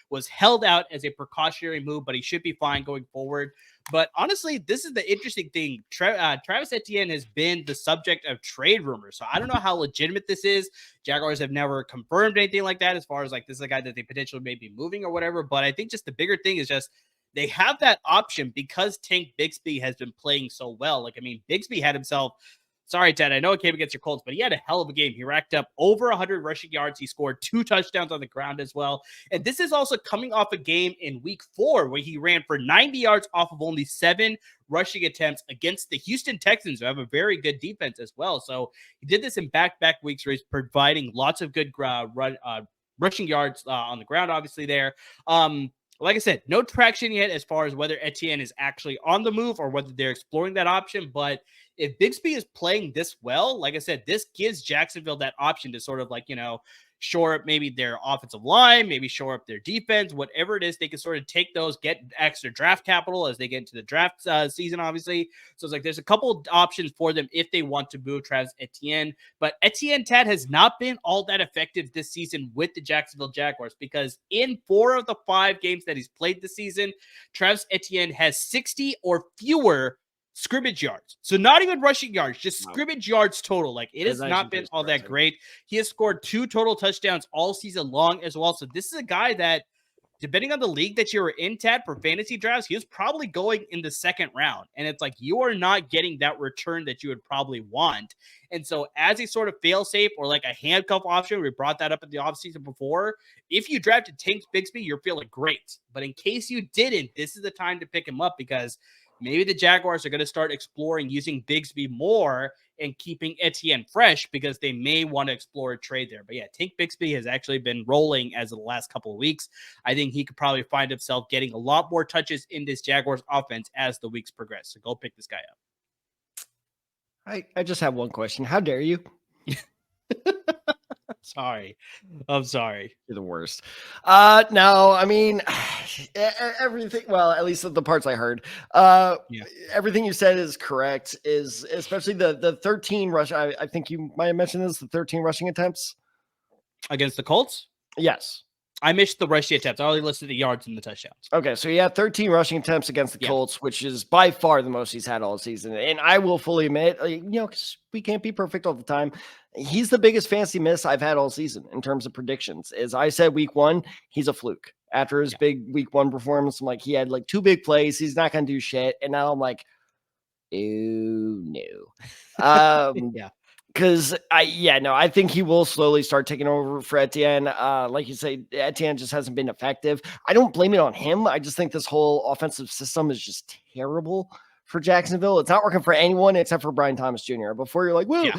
Speaker 1: was held out as a precautionary move, but he should be fine going forward. But honestly, this is the interesting thing. Travis Etienne has been the subject of trade rumors. So I don't know how legitimate this is. Jaguars have never confirmed anything like that as far as like this is a guy that they potentially may be moving or whatever. But I think just the bigger thing is just they have that option because Tank Bigsby has been playing so well. Like, I mean, Bigsby had himself – sorry, Ted, I know it came against your Colts, but he had a hell of a game. He racked up over 100 rushing yards. He scored 2 touchdowns on the ground as well. And this is also coming off a game in week 4 where he ran for 90 yards off of only 7 rushing attempts against the Houston Texans, who have a very good defense as well. So he did this in back-to-back weeks where he's providing lots of good rushing yards on the ground, obviously there. Like I said, no traction yet as far as whether Etienne is actually on the move or whether they're exploring that option. But if Bigsby is playing this well, like I said, this gives Jacksonville that option to sort of like, shore up maybe their offensive line, maybe shore up their defense, whatever it is. They can sort of take those, get extra draft capital as they get into the draft season, obviously. So it's like there's a couple options for them if they want to move Travis Etienne. But Etienne, Tad, has not been all that effective this season with the Jacksonville Jaguars, because in 4 of the 5 games that he's played this season, Travis Etienne has 60 or fewer scrimmage yards. So not even rushing yards, just scrimmage yards total. Like, it has not been all that great. He has scored 2 total touchdowns all season long as well. So this is a guy that, depending on the league that you were in, Tad, for fantasy drafts, he was probably going in the 2nd round. And it's like, you are not getting that return that you would probably want. And so as a sort of fail-safe or like a handcuff option, we brought that up in the offseason before, if you drafted Tank Bigsby, you're feeling great. But in case you didn't, this is the time to pick him up, because maybe the Jaguars are going to start exploring using Bigsby more and keeping Etienne fresh, because they may want to explore a trade there. But yeah, Tank Bigsby has actually been rolling as of the last couple of weeks. I think he could probably find himself getting a lot more touches in this Jaguars offense as the weeks progress. So go pick this guy up.
Speaker 2: I just have one question. How dare you?
Speaker 1: Sorry. I'm sorry.
Speaker 2: You're the worst. No, I mean, everything, well, at least the parts I heard, everything you said is correct, is especially the 13 rush. I think you might have mentioned this, the 13 rushing attempts
Speaker 1: against the Colts.
Speaker 2: Yes.
Speaker 1: I missed the rushing attempts. I only listed the yards and the touchdowns.
Speaker 2: Okay, so he had 13 rushing attempts against the Colts, which is by far the most he's had all season. And I will fully admit, because we can't be perfect all the time, he's the biggest fantasy miss I've had all season in terms of predictions. As I said, week 1, he's a fluke. After his big week 1 performance, I'm like, he had like 2 big plays. He's not going to do shit. And now I'm like, ew, no. Because I think he will slowly start taking over for Etienne. Like you say, Etienne just hasn't been effective. I don't blame it on him. I just think this whole offensive system is just terrible for Jacksonville. It's not working for anyone except for Brian Thomas Jr. Before you're like, well,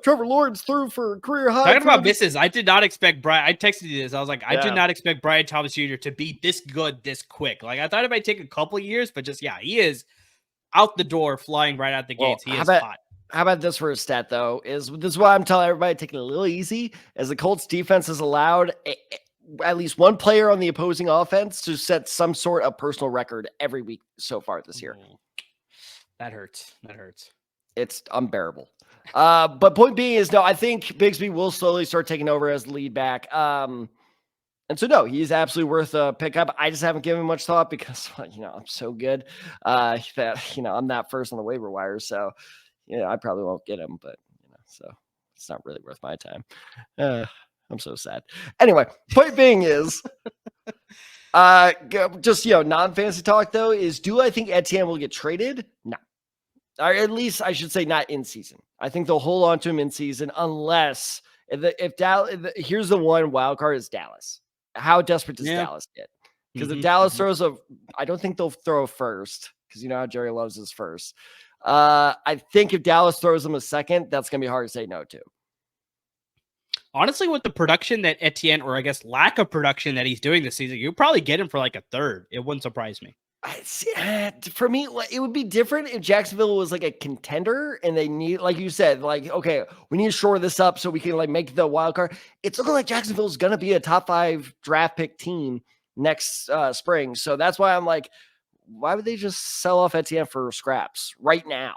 Speaker 2: Trevor Lawrence threw for career high.
Speaker 1: Talking about misses, I did not expect Brian. I texted you this. I was like, I did not expect Brian Thomas Jr. to be this good this quick. Like, I thought it might take a couple of years, but just, he is out the door, flying right out the gates. He is hot.
Speaker 2: How about this for a stat, though? This is why I'm telling everybody, take it a little easy, as the Colts defense has allowed at least one player on the opposing offense to set some sort of personal record every week so far this year.
Speaker 1: That hurts.
Speaker 2: It's unbearable. But point being is, no, I think Bigsby will slowly start taking over as the lead back. And so, no, he's absolutely worth a pickup. I just haven't given much thought because, I'm so good that, I'm not first on the waiver wire. So, I probably won't get him, but, so it's not really worth my time. I'm so sad. Anyway, point being is, just, non-fantasy talk, though, is do I think Etienne will get traded? No. Or at least I should say not in season. I think they'll hold on to him in season unless if Dallas, here's the one wild card is Dallas. How desperate does Dallas get? Because if Dallas throws I don't think they'll throw a first, because how Jerry loves his first. I think if Dallas throws him a second, that's going to be hard to say no to.
Speaker 1: Honestly, with the production that Etienne, or I guess lack of production that he's doing this season, you'll probably get him for like a third. It wouldn't surprise me.
Speaker 2: For me, it would be different if Jacksonville was like a contender and they need, like you said, like, okay, we need to shore this up so we can like make the wild card. It's looking like Jacksonville's going to be a top 5 draft pick team next spring. So that's why I'm like, why would they just sell off Etienne for scraps right now?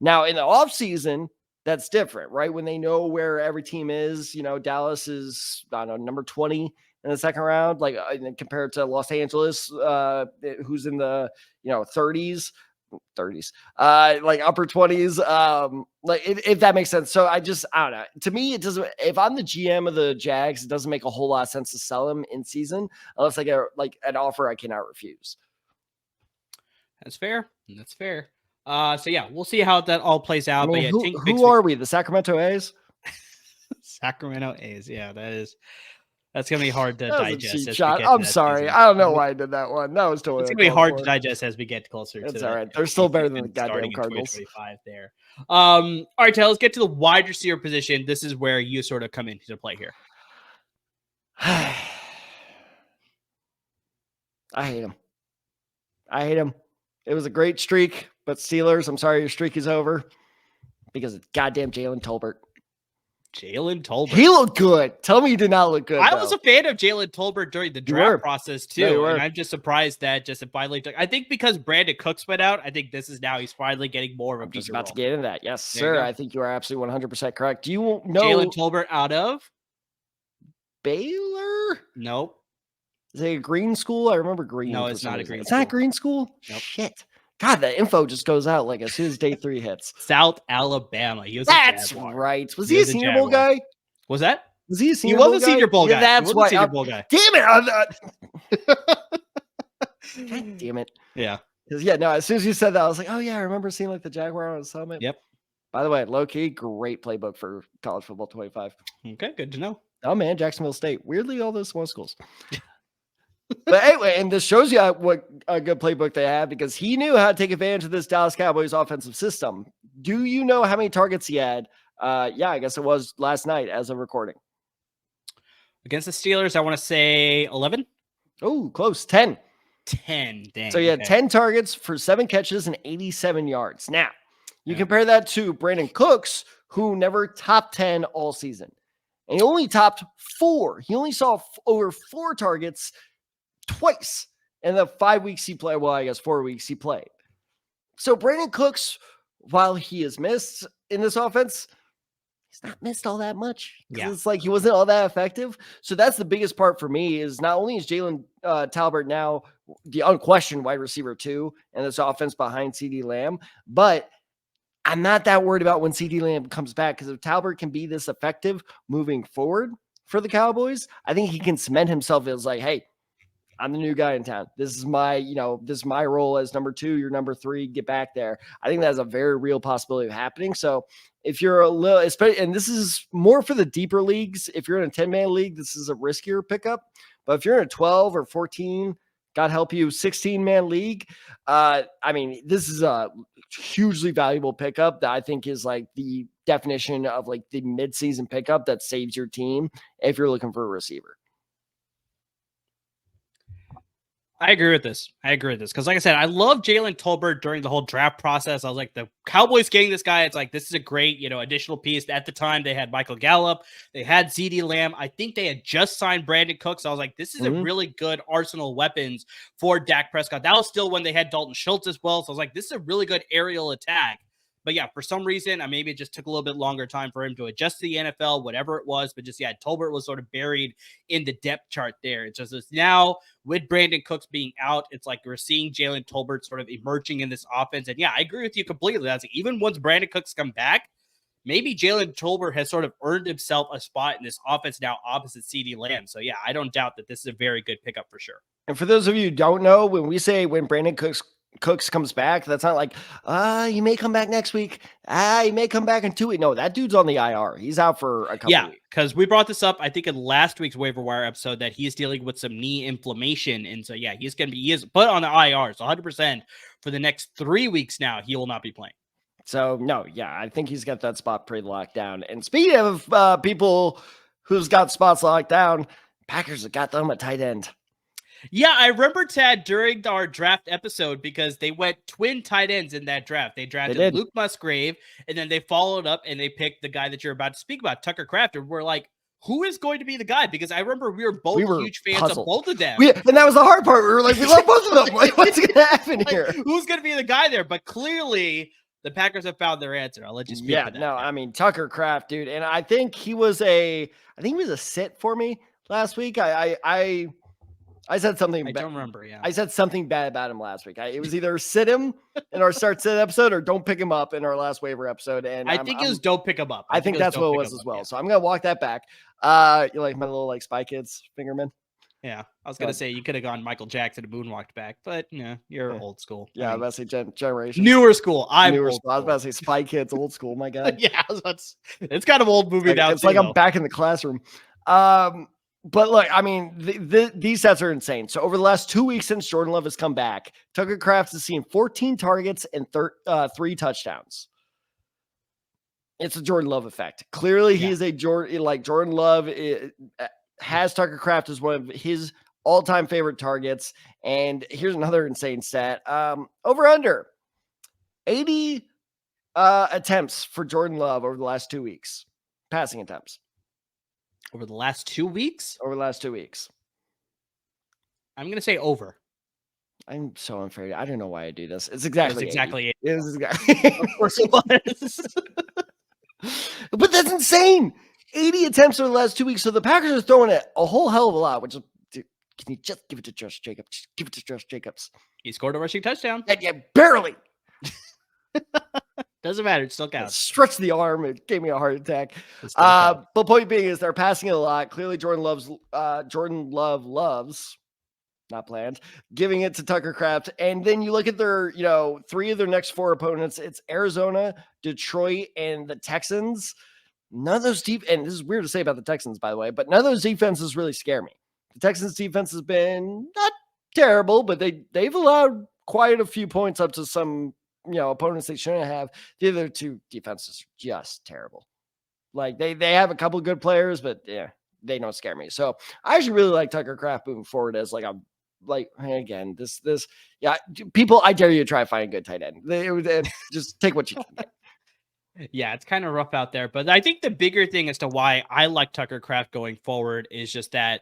Speaker 2: Now in the offseason, that's different, right? When they know where every team is, Dallas is, I don't know, number 20 in the second round, like compared to Los Angeles, who's in the 30s, like upper 20s, like if that makes sense. So I don't know. To me, it doesn't. If I'm the GM of the Jags, it doesn't make a whole lot of sense to sell him in season unless I get like an offer I cannot refuse.
Speaker 1: That's fair. So we'll see how that all plays out.
Speaker 2: But who are we? The Sacramento A's?
Speaker 1: Sacramento A's. Yeah, that's going to be hard to digest.
Speaker 2: I'm sorry. I don't know why I did that one. That was totally.
Speaker 1: It's going to be hard to digest as we get closer to
Speaker 2: that. It's all right. They're still better than the goddamn Cardinals.
Speaker 1: 2025 there. All right, Taylor, let's get to the wide receiver position. This is where you sort of come into play here.
Speaker 2: I hate him. It was a great streak, but Steelers, I'm sorry, your streak is over. Because it's goddamn Jalen Talbert.
Speaker 1: Jalen Talbert.
Speaker 2: He looked good. Tell me he did not look good.
Speaker 1: I was a fan of Jalen Talbert during the draft process too.
Speaker 2: No,
Speaker 1: and I'm just surprised that just finally took. I think because Brandin Cooks went out, I think this is now he's finally getting more of a
Speaker 2: I'm just
Speaker 1: feature
Speaker 2: about
Speaker 1: role.
Speaker 2: to get into that. Yes, sir. I think you are absolutely 100% correct. Do you know
Speaker 1: Jalen Talbert out of
Speaker 2: Baylor?
Speaker 1: Nope.
Speaker 2: Is it a green school? I remember green.
Speaker 1: No, it's not a green.
Speaker 2: It's not green school.
Speaker 1: Nope.
Speaker 2: Shit. God, the info just goes out like as soon as day 3 hits.
Speaker 1: South Alabama. He was
Speaker 2: That's right. Was he a Senior Bowl guy?
Speaker 1: Was that?
Speaker 2: Was he a Senior
Speaker 1: Bowl guy?
Speaker 2: He was
Speaker 1: a Senior Bowl guy.
Speaker 2: That's why.
Speaker 1: Senior Bowl guy.
Speaker 2: Damn it. God damn it.
Speaker 1: Yeah.
Speaker 2: No, as soon as you said that, I was like, oh, yeah, I remember seeing like the Jaguar on the summit.
Speaker 1: Yep.
Speaker 2: By the way, low key, great playbook for college football 25.
Speaker 1: Okay, good to know.
Speaker 2: Oh, man, Jacksonville State. Weirdly, all those small schools. But anyway, and this shows you what a good playbook they have because he knew how to take advantage of this Dallas Cowboys offensive system. Do you know how many targets he had? I guess it was last night as of recording.
Speaker 1: Against the Steelers, I want to say 11.
Speaker 2: Oh, close. 10.
Speaker 1: 10. Dang.
Speaker 2: So he had 10 targets for 7 catches and 87 yards. Now, you compare that to Brandin Cooks, who never topped 10 all season. And he only topped 4. He only saw over 4 targets twice in the 5 weeks he played. Well, I guess 4 weeks he played. So Brandin Cooks, while he has missed in this offense, he's not missed all that much. Yeah. It's like he wasn't all that effective. So that's the biggest part for me is not only is Jalen Talbert now the unquestioned wide receiver 2 in this offense behind CeeDee Lamb, but I'm not that worried about when CeeDee Lamb comes back because if Talbert can be this effective moving forward for the Cowboys, I think he can cement himself as like, hey, I'm the new guy in town. This is my, this is my role as number 2, you're number 3, get back there. I think that's a very real possibility of happening. So if you're a little, and this is more for the deeper leagues, if you're in a 10-man league, this is a riskier pickup. But if you're in a 12 or 14, God help you, 16-man league, this is a hugely valuable pickup that I think is like the definition of like the midseason pickup that saves your team if you're looking for a receiver.
Speaker 1: I agree with this. Because like I said, I love Jalen Talbert during the whole draft process. I was like, the Cowboys getting this guy, it's like, this is a great, additional piece. At the time, they had Michael Gallup. They had CeeDee Lamb. I think they had just signed Brandin Cooks. So I was like, this is a really good arsenal of weapons for Dak Prescott. That was still when they had Dalton Schultz as well. So I was like, this is a really good aerial attack. But yeah, for some reason, maybe it just took a little bit longer time for him to adjust to the NFL, whatever it was. But just, Talbert was sort of buried in the depth chart there. It's just now with Brandin Cooks being out, it's like we're seeing Jalen Talbert sort of emerging in this offense. And yeah, I agree with you completely. That's like, even once Brandin Cooks come back, maybe Jalen Talbert has sort of earned himself a spot in this offense now opposite CeeDee Lamb. So yeah, I don't doubt that this is a very good pickup for sure.
Speaker 2: And for those of you who don't know, when we say when Brandin Cooks comes back, that's not like, he may come back next week. He may come back in 2 weeks. No, that dude's on the IR. He's out for a couple weeks.
Speaker 1: Because we brought this up, I think, in last week's waiver wire episode that he's dealing with some knee inflammation. And so, yeah, he is put on the IR. So 100% for the next 3 weeks now, he will not be playing.
Speaker 2: So, no, yeah, I think he's got that spot pretty locked down. And speaking of people who's got spots locked down, Packers have got them a tight end.
Speaker 1: Yeah, I remember, Tad, during our draft episode, because they went twin tight ends in that draft. They drafted Luke Musgrave, and then they followed up and they picked the guy that you're about to speak about, Tucker Kraft. And we're like, who is going to be the guy? Because I remember we were huge fans of both of them.
Speaker 2: And that was the hard part. We were like, we love both of them. Like, what's going to happen here?
Speaker 1: Who's going to be the guy there? But clearly, the Packers have found their answer. I'll let you speak to that.
Speaker 2: No, Tucker Kraft, dude. And I think he was a sit for me last week. I said something.
Speaker 1: I don't remember. Yeah,
Speaker 2: I said something bad about him last week. It was either sit him in our start sit episode or don't pick him up in our last waiver episode. And
Speaker 1: I think it was don't pick him up.
Speaker 2: I think that's what it was as well. Yeah. So I'm gonna walk that back. You like my little Spy Kids fingerman?
Speaker 1: Yeah, I was gonna say you could have gone Michael Jackson and moonwalked back, but you're old school.
Speaker 2: Yeah, I was about to say generation
Speaker 1: newer school.
Speaker 2: Newer school. I was about to say Spy Kids, old school. My God.
Speaker 1: Yeah, it's kind of old movie now.
Speaker 2: It's like I'm back in the classroom. But look, these stats are insane. So over the last 2 weeks since Jordan Love has come back, Tucker Kraft has seen 14 targets and 3 touchdowns. It's a Jordan Love effect. Clearly, he is a Jordan Love has Tucker Kraft as one of his all-time favorite targets. And here's another insane stat. Over under 80 Attempts for Jordan Love over the last 2 weeks. Passing attempts.
Speaker 1: Over the last 2 weeks?
Speaker 2: Over the last 2 weeks.
Speaker 1: I'm going to say over.
Speaker 2: I'm so unfair. I don't know why I do this. It's exactly 80.
Speaker 1: Exactly 80.
Speaker 2: It was exactly.
Speaker 1: Of course it was.
Speaker 2: But that's insane. 80 attempts over the last 2 weeks. So the Packers are throwing it a whole hell of a lot, which is, dude, can you just give it to Josh Jacobs? Just give it to Josh Jacobs.
Speaker 1: He scored a rushing touchdown.
Speaker 2: Yeah, barely.
Speaker 1: Doesn't matter. It still counts.
Speaker 2: Stretch the arm. It gave me a heart attack. But point being is they're passing it a lot. Clearly Jordan Love loves, not planned, giving it to Tucker Kraft. And then you look at their, 3 of their next 4 opponents. It's Arizona, Detroit, and the Texans. None of those and this is weird to say about the Texans, by the way, but none of those defenses really scare me. The Texans defense has been not terrible, but they've allowed quite a few points up to some, opponents they shouldn't have. The other 2 defenses are just terrible. Like they have a couple good players, but yeah, they don't scare me. So I actually really like Tucker Kraft moving forward as again, people, I dare you to try to find a good tight end. Just take what you can get.
Speaker 1: Yeah, it's kind of rough out there. But I think the bigger thing as to why I like Tucker Kraft going forward is just that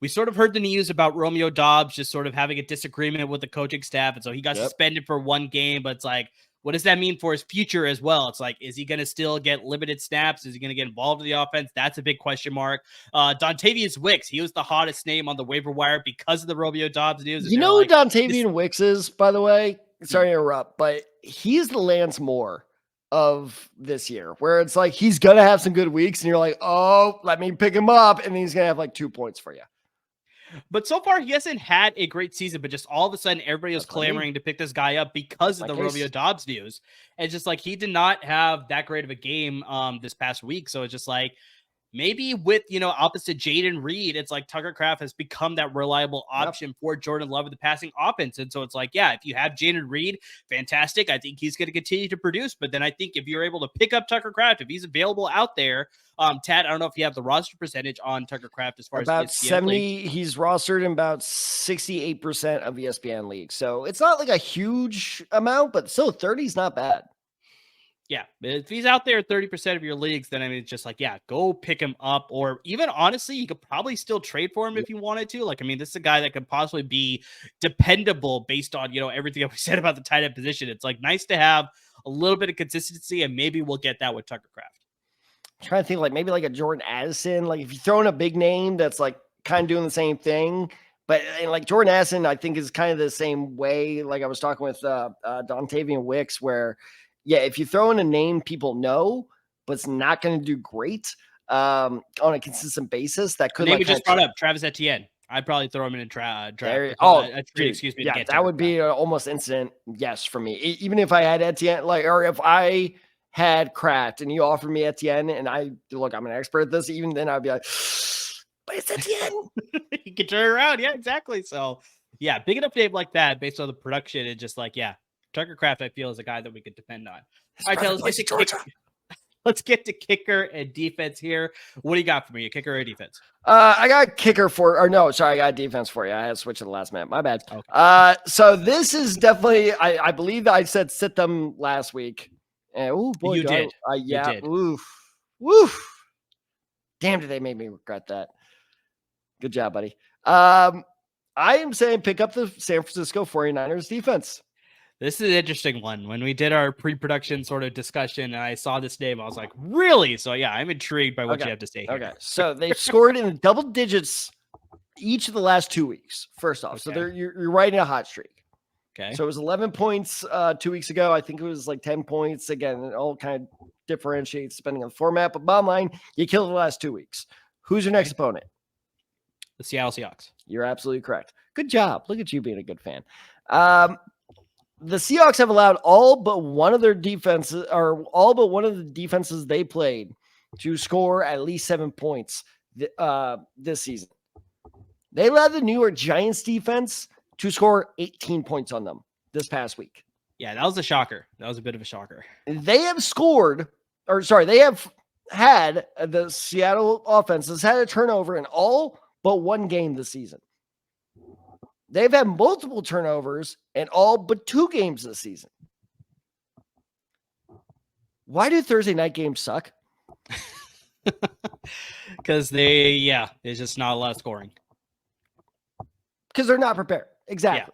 Speaker 1: we sort of heard the news about Romeo Doubs just sort of having a disagreement with the coaching staff. And so he got suspended for 1 game. But it's like, what does that mean for his future as well? It's like, is he going to still get limited snaps? Is he going to get involved in the offense? That's a big question mark. Dontavius Wicks, he was the hottest name on the waiver wire because of the Romeo Doubs news.
Speaker 2: You know who Dontavius Wicks is, by the way? Sorry to interrupt, but he's the Lance Moore of this year, where it's like he's going to have some good weeks, and you're like, oh, let me pick him up, and then he's going to have like 2 points for you.
Speaker 1: But so far, he hasn't had a great season, but just all of a sudden, everybody was clamoring to pick this guy up because of the Romeo Doubs news. And it's just like he did not have that great of a game this past week. So it's just like maybe with, opposite Jaden Reed, it's like Tucker Kraft has become that reliable option for Jordan Love of the passing offense. And so it's like, yeah, if you have Jaden Reed, fantastic. I think he's going to continue to produce. But then I think if you're able to pick up Tucker Kraft, if he's available out there, Tad, I don't know if you have the roster percentage on Tucker Kraft as far
Speaker 2: about
Speaker 1: as
Speaker 2: ESPN 70. League. He's rostered in about 68% of ESPN leagues. So it's not like a huge amount, but still 30 is not bad.
Speaker 1: Yeah, if he's out there 30% of your leagues, then I mean, it's just like, yeah, go pick him up. Or even honestly, you could probably still trade for him if you wanted to. Like, I mean, this is a guy that could possibly be dependable based on, everything that we said about the tight end position. It's like nice to have a little bit of consistency, and maybe we'll get that with Tucker Kraft.
Speaker 2: I'm trying to think maybe like a Jordan Addison. Like if you throw in a big name that's like kind of doing the same thing, but like Jordan Addison, I think is kind of the same way. Like I was talking with Dontavius Wicks, where if you throw in a name people know, but it's not going to do great on a consistent basis, that could.
Speaker 1: Name we just brought up, Travis Etienne. I'd probably throw him in a draft. Excuse me.
Speaker 2: Yeah, that would be almost instant yes for me. Even if I had Etienne, or if I had Kraft and you offered me Etienne, and I'm an expert at this, even then I'd be like, but it's Etienne.
Speaker 1: You can turn around. Yeah, exactly. So yeah, big enough name like that based on the production and just like, Tucker Kraft, I feel, is a guy that we could depend on. All right, let's get to kicker and defense here. What do you got for me? A kicker or a defense?
Speaker 2: I got a kicker I got a defense for you. I had to switch to the last minute. My bad. Okay. So this is definitely, I believe that I said sit them last week. And
Speaker 1: you did.
Speaker 2: Yeah. You did. Oof. Damn, did they make me regret that? Good job, buddy. I am saying pick up the San Francisco 49ers defense.
Speaker 1: This is an interesting one. When we did our pre-production sort of discussion and I saw this name, I was like, really? So yeah, I'm intrigued by what you have to say here.
Speaker 2: Okay. So they've scored in double digits each of the last 2 weeks, first off. Okay. So you're riding a hot streak.
Speaker 1: Okay.
Speaker 2: So it was 11 points 2 weeks ago. I think it was like 10 points. Again, it all kind of differentiates depending on the format. But bottom line, you killed the last 2 weeks. Who's your next opponent?
Speaker 1: The Seattle Seahawks.
Speaker 2: You're absolutely correct. Good job. Look at you being a good fan. The Seahawks have allowed all but one of the defenses they played to score at least 7 points this season. They allowed the New York Giants defense to score 18 points on them this past week.
Speaker 1: Yeah, that was a shocker. That was a bit of a shocker.
Speaker 2: They have had the Seattle offense has had a turnover in all but one game this season. They've had multiple turnovers in all but 2 games this season. Why do Thursday night games suck?
Speaker 1: Because there's just not a lot of scoring.
Speaker 2: Because they're not prepared. Exactly. Yeah.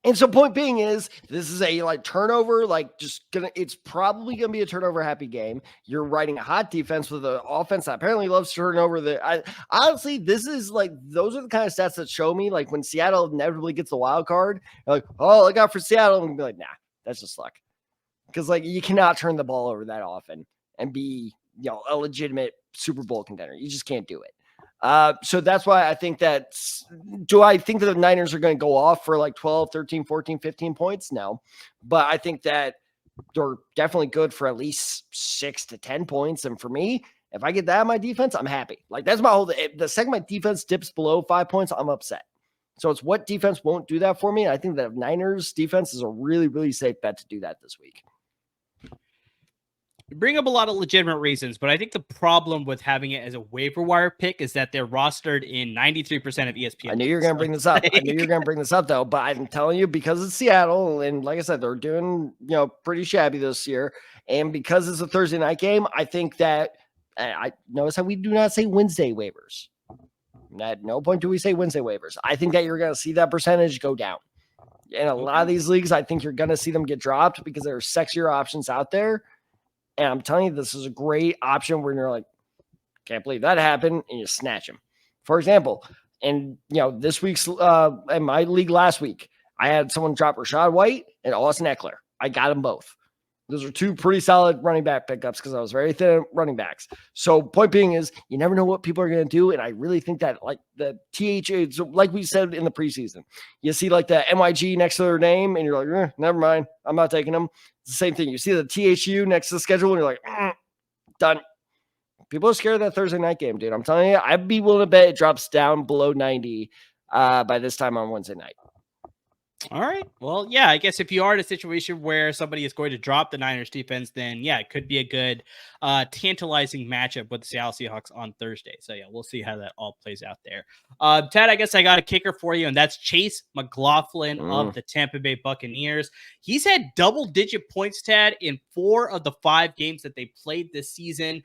Speaker 2: And so point being is this is a turnover, it's probably going to be a turnover happy game. You're riding a hot defense with an offense that apparently loves turnover. Honestly, this is those are the kind of stats that show me when Seattle inevitably gets the wild card, you're oh, look out for Seattle, and be nah, that's just luck. Because you cannot turn the ball over that often and be, a legitimate Super Bowl contender. You just can't do it. So that's why I think do I think that the Niners are going to go off for 12, 13, 14, 15 points? No, but I think that they're definitely good for at least 6 to 10 points. And for me, if I get that on my defense, I'm happy. That's my whole, the second my defense dips below 5 points, I'm upset. So it's what defense won't do that for me. I think that Niners defense is a really, really safe bet to do that this week.
Speaker 1: You bring up a lot of legitimate reasons, but I think the problem with having it as a waiver wire pick is that they're rostered in 93% of ESPN.
Speaker 2: I knew you were going to bring this up. I knew you were going to bring this up, though. But I'm telling you, because it's Seattle, and like I said, they're doing pretty shabby this year, and because it's a Thursday night game, I think that I notice how we do not say Wednesday waivers. At no point do we say Wednesday waivers. I think that you're going to see that percentage go down. In a lot of these leagues, I think you're going to see them get dropped because there are sexier options out there. And I'm telling you, this is a great option where you're can't believe that happened, and you snatch him. For example, and this week's in my league last week, I had someone drop Rachaad White and Austin Eckler. I got them both. Those are two pretty solid running back pickups because I was very thin running backs. So point being is you never know what people are going to do. And I really think that the THA, so like we said in the preseason, you see the MYG next to their name and you're never mind. I'm not taking them. It's the same thing. You see the THU next to the schedule and you're done. People are scared of that Thursday night game, dude. I'm telling you, I'd be willing to bet it drops down below 90 by this time on Wednesday night.
Speaker 1: All right. Well, yeah, I guess if you are in a situation where somebody is going to drop the Niners defense, then yeah, it could be a good tantalizing matchup with the Seattle Seahawks on Thursday. So yeah, we'll see how that all plays out there. Ted, I guess I got a kicker for you, and that's Chase McLaughlin of the Tampa Bay Buccaneers. He's had double-digit points, Ted, in 4 of the 5 games that they played this season.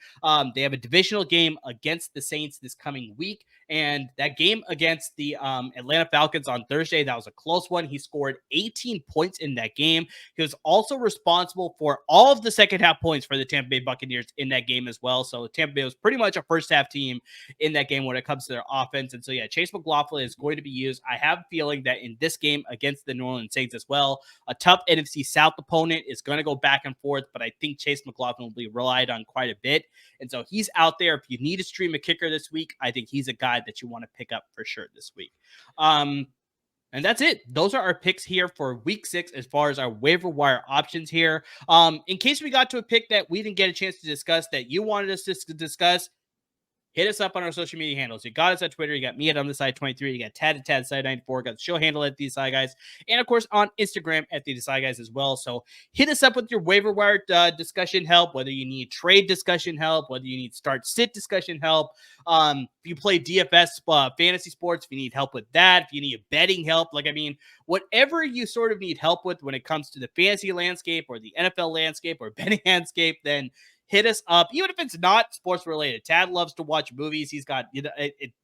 Speaker 1: They have a divisional game against the Saints this coming week, and that game against the Atlanta Falcons on Thursday, that was a close one. He scored 18 points in that game. He was also responsible for all of the second half points for the Tampa Bay Buccaneers in that game as well. So Tampa Bay was pretty much a first half team in that game when it comes to their offense. And so, yeah, Chase McLaughlin is going to be used. I have a feeling that in this game against the New Orleans Saints as well, a tough NFC South opponent is going to go back and forth, but I think Chase McLaughlin will be relied on quite a bit. And so he's out there. If you need to stream a kicker this week, I think he's a guy that you want to pick up for sure this week. And that's it. Those are our picks here for week 6 as far as our waiver wire options here. In case we got to a pick that we didn't get a chance to discuss that you wanted us to discuss, hit us up on our social media handles. You got us at Twitter. You got me at OnTheSide23. You got Tad at TadSide94. Got the show handle at These Side Guys. And, of course, on Instagram at These Side Guys as well. So hit us up with your waiver wire discussion help, whether you need trade discussion help, whether you need start-sit discussion help. If you play DFS fantasy sports, if you need help with that, if you need betting help, whatever you sort of need help with when it comes to the fantasy landscape or the NFL landscape or betting landscape, then hit us up, even if it's not sports related. Tad loves to watch movies. He's got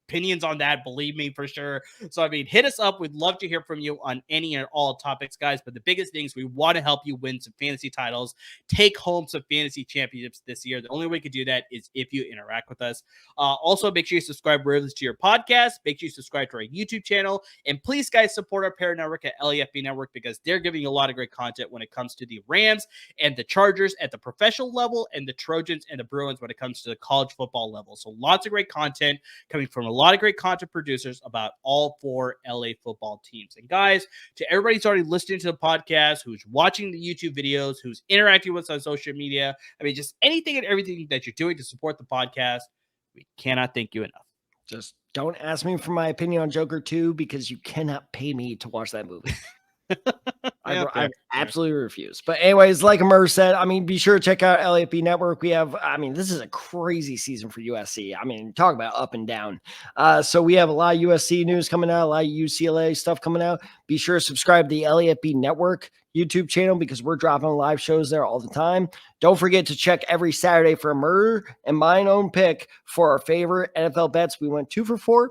Speaker 1: opinions on that, believe me, for sure. So, hit us up. We'd love to hear from you on any and all topics, guys. But the biggest thing is we want to help you win some fantasy titles, take home some fantasy championships this year. The only way you can do that is if you interact with us. Also, make sure you subscribe to your podcast. Make sure you subscribe to our YouTube channel. And please, guys, support our parent network at LAFB Network because they're giving you a lot of great content when it comes to the Rams and the Chargers at the professional level and the Trojans and the Bruins when it comes to the college football level. So lots of great content coming from a lot of great content producers about all 4 LA football teams. And guys, to everybody who's already listening to the podcast, who's watching the YouTube videos, who's interacting with us on social media, just anything and everything that you're doing to support the podcast, we cannot thank you enough.
Speaker 2: Just don't ask me for my opinion on Joker 2 because you cannot pay me to watch that movie. I absolutely refuse. But anyways, like Amir said, I mean, be sure to check out LAFB Network. This is a crazy season for USC. I mean, talk about up and down. So we have a lot of USC news coming out, a lot of UCLA stuff coming out. Be sure to subscribe to the LAFB Network YouTube channel because we're dropping live shows there all the time. Don't forget to check every Saturday for Amir and mine own pick for our favorite NFL bets. We went 2 for 4.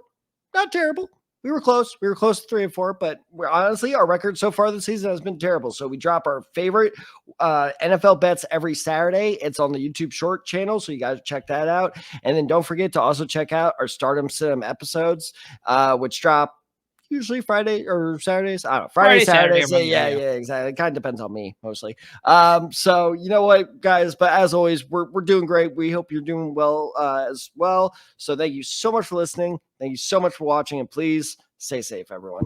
Speaker 2: Not terrible. We were close. We were close to 3 and 4, but honestly, our record so far this season has been terrible. So we drop our favorite NFL bets every Saturday. It's on the YouTube short channel, so you guys check that out. And then don't forget to also check out our Stardom Sim episodes, which drop usually Friday or Saturdays. I don't know. Friday, Saturdays. Yeah, exactly. It kind of depends on me mostly. So you know what, guys, but as always, we're doing great. We hope you're doing well as well. So thank you so much for listening. Thank you so much for watching, and please stay safe, everyone.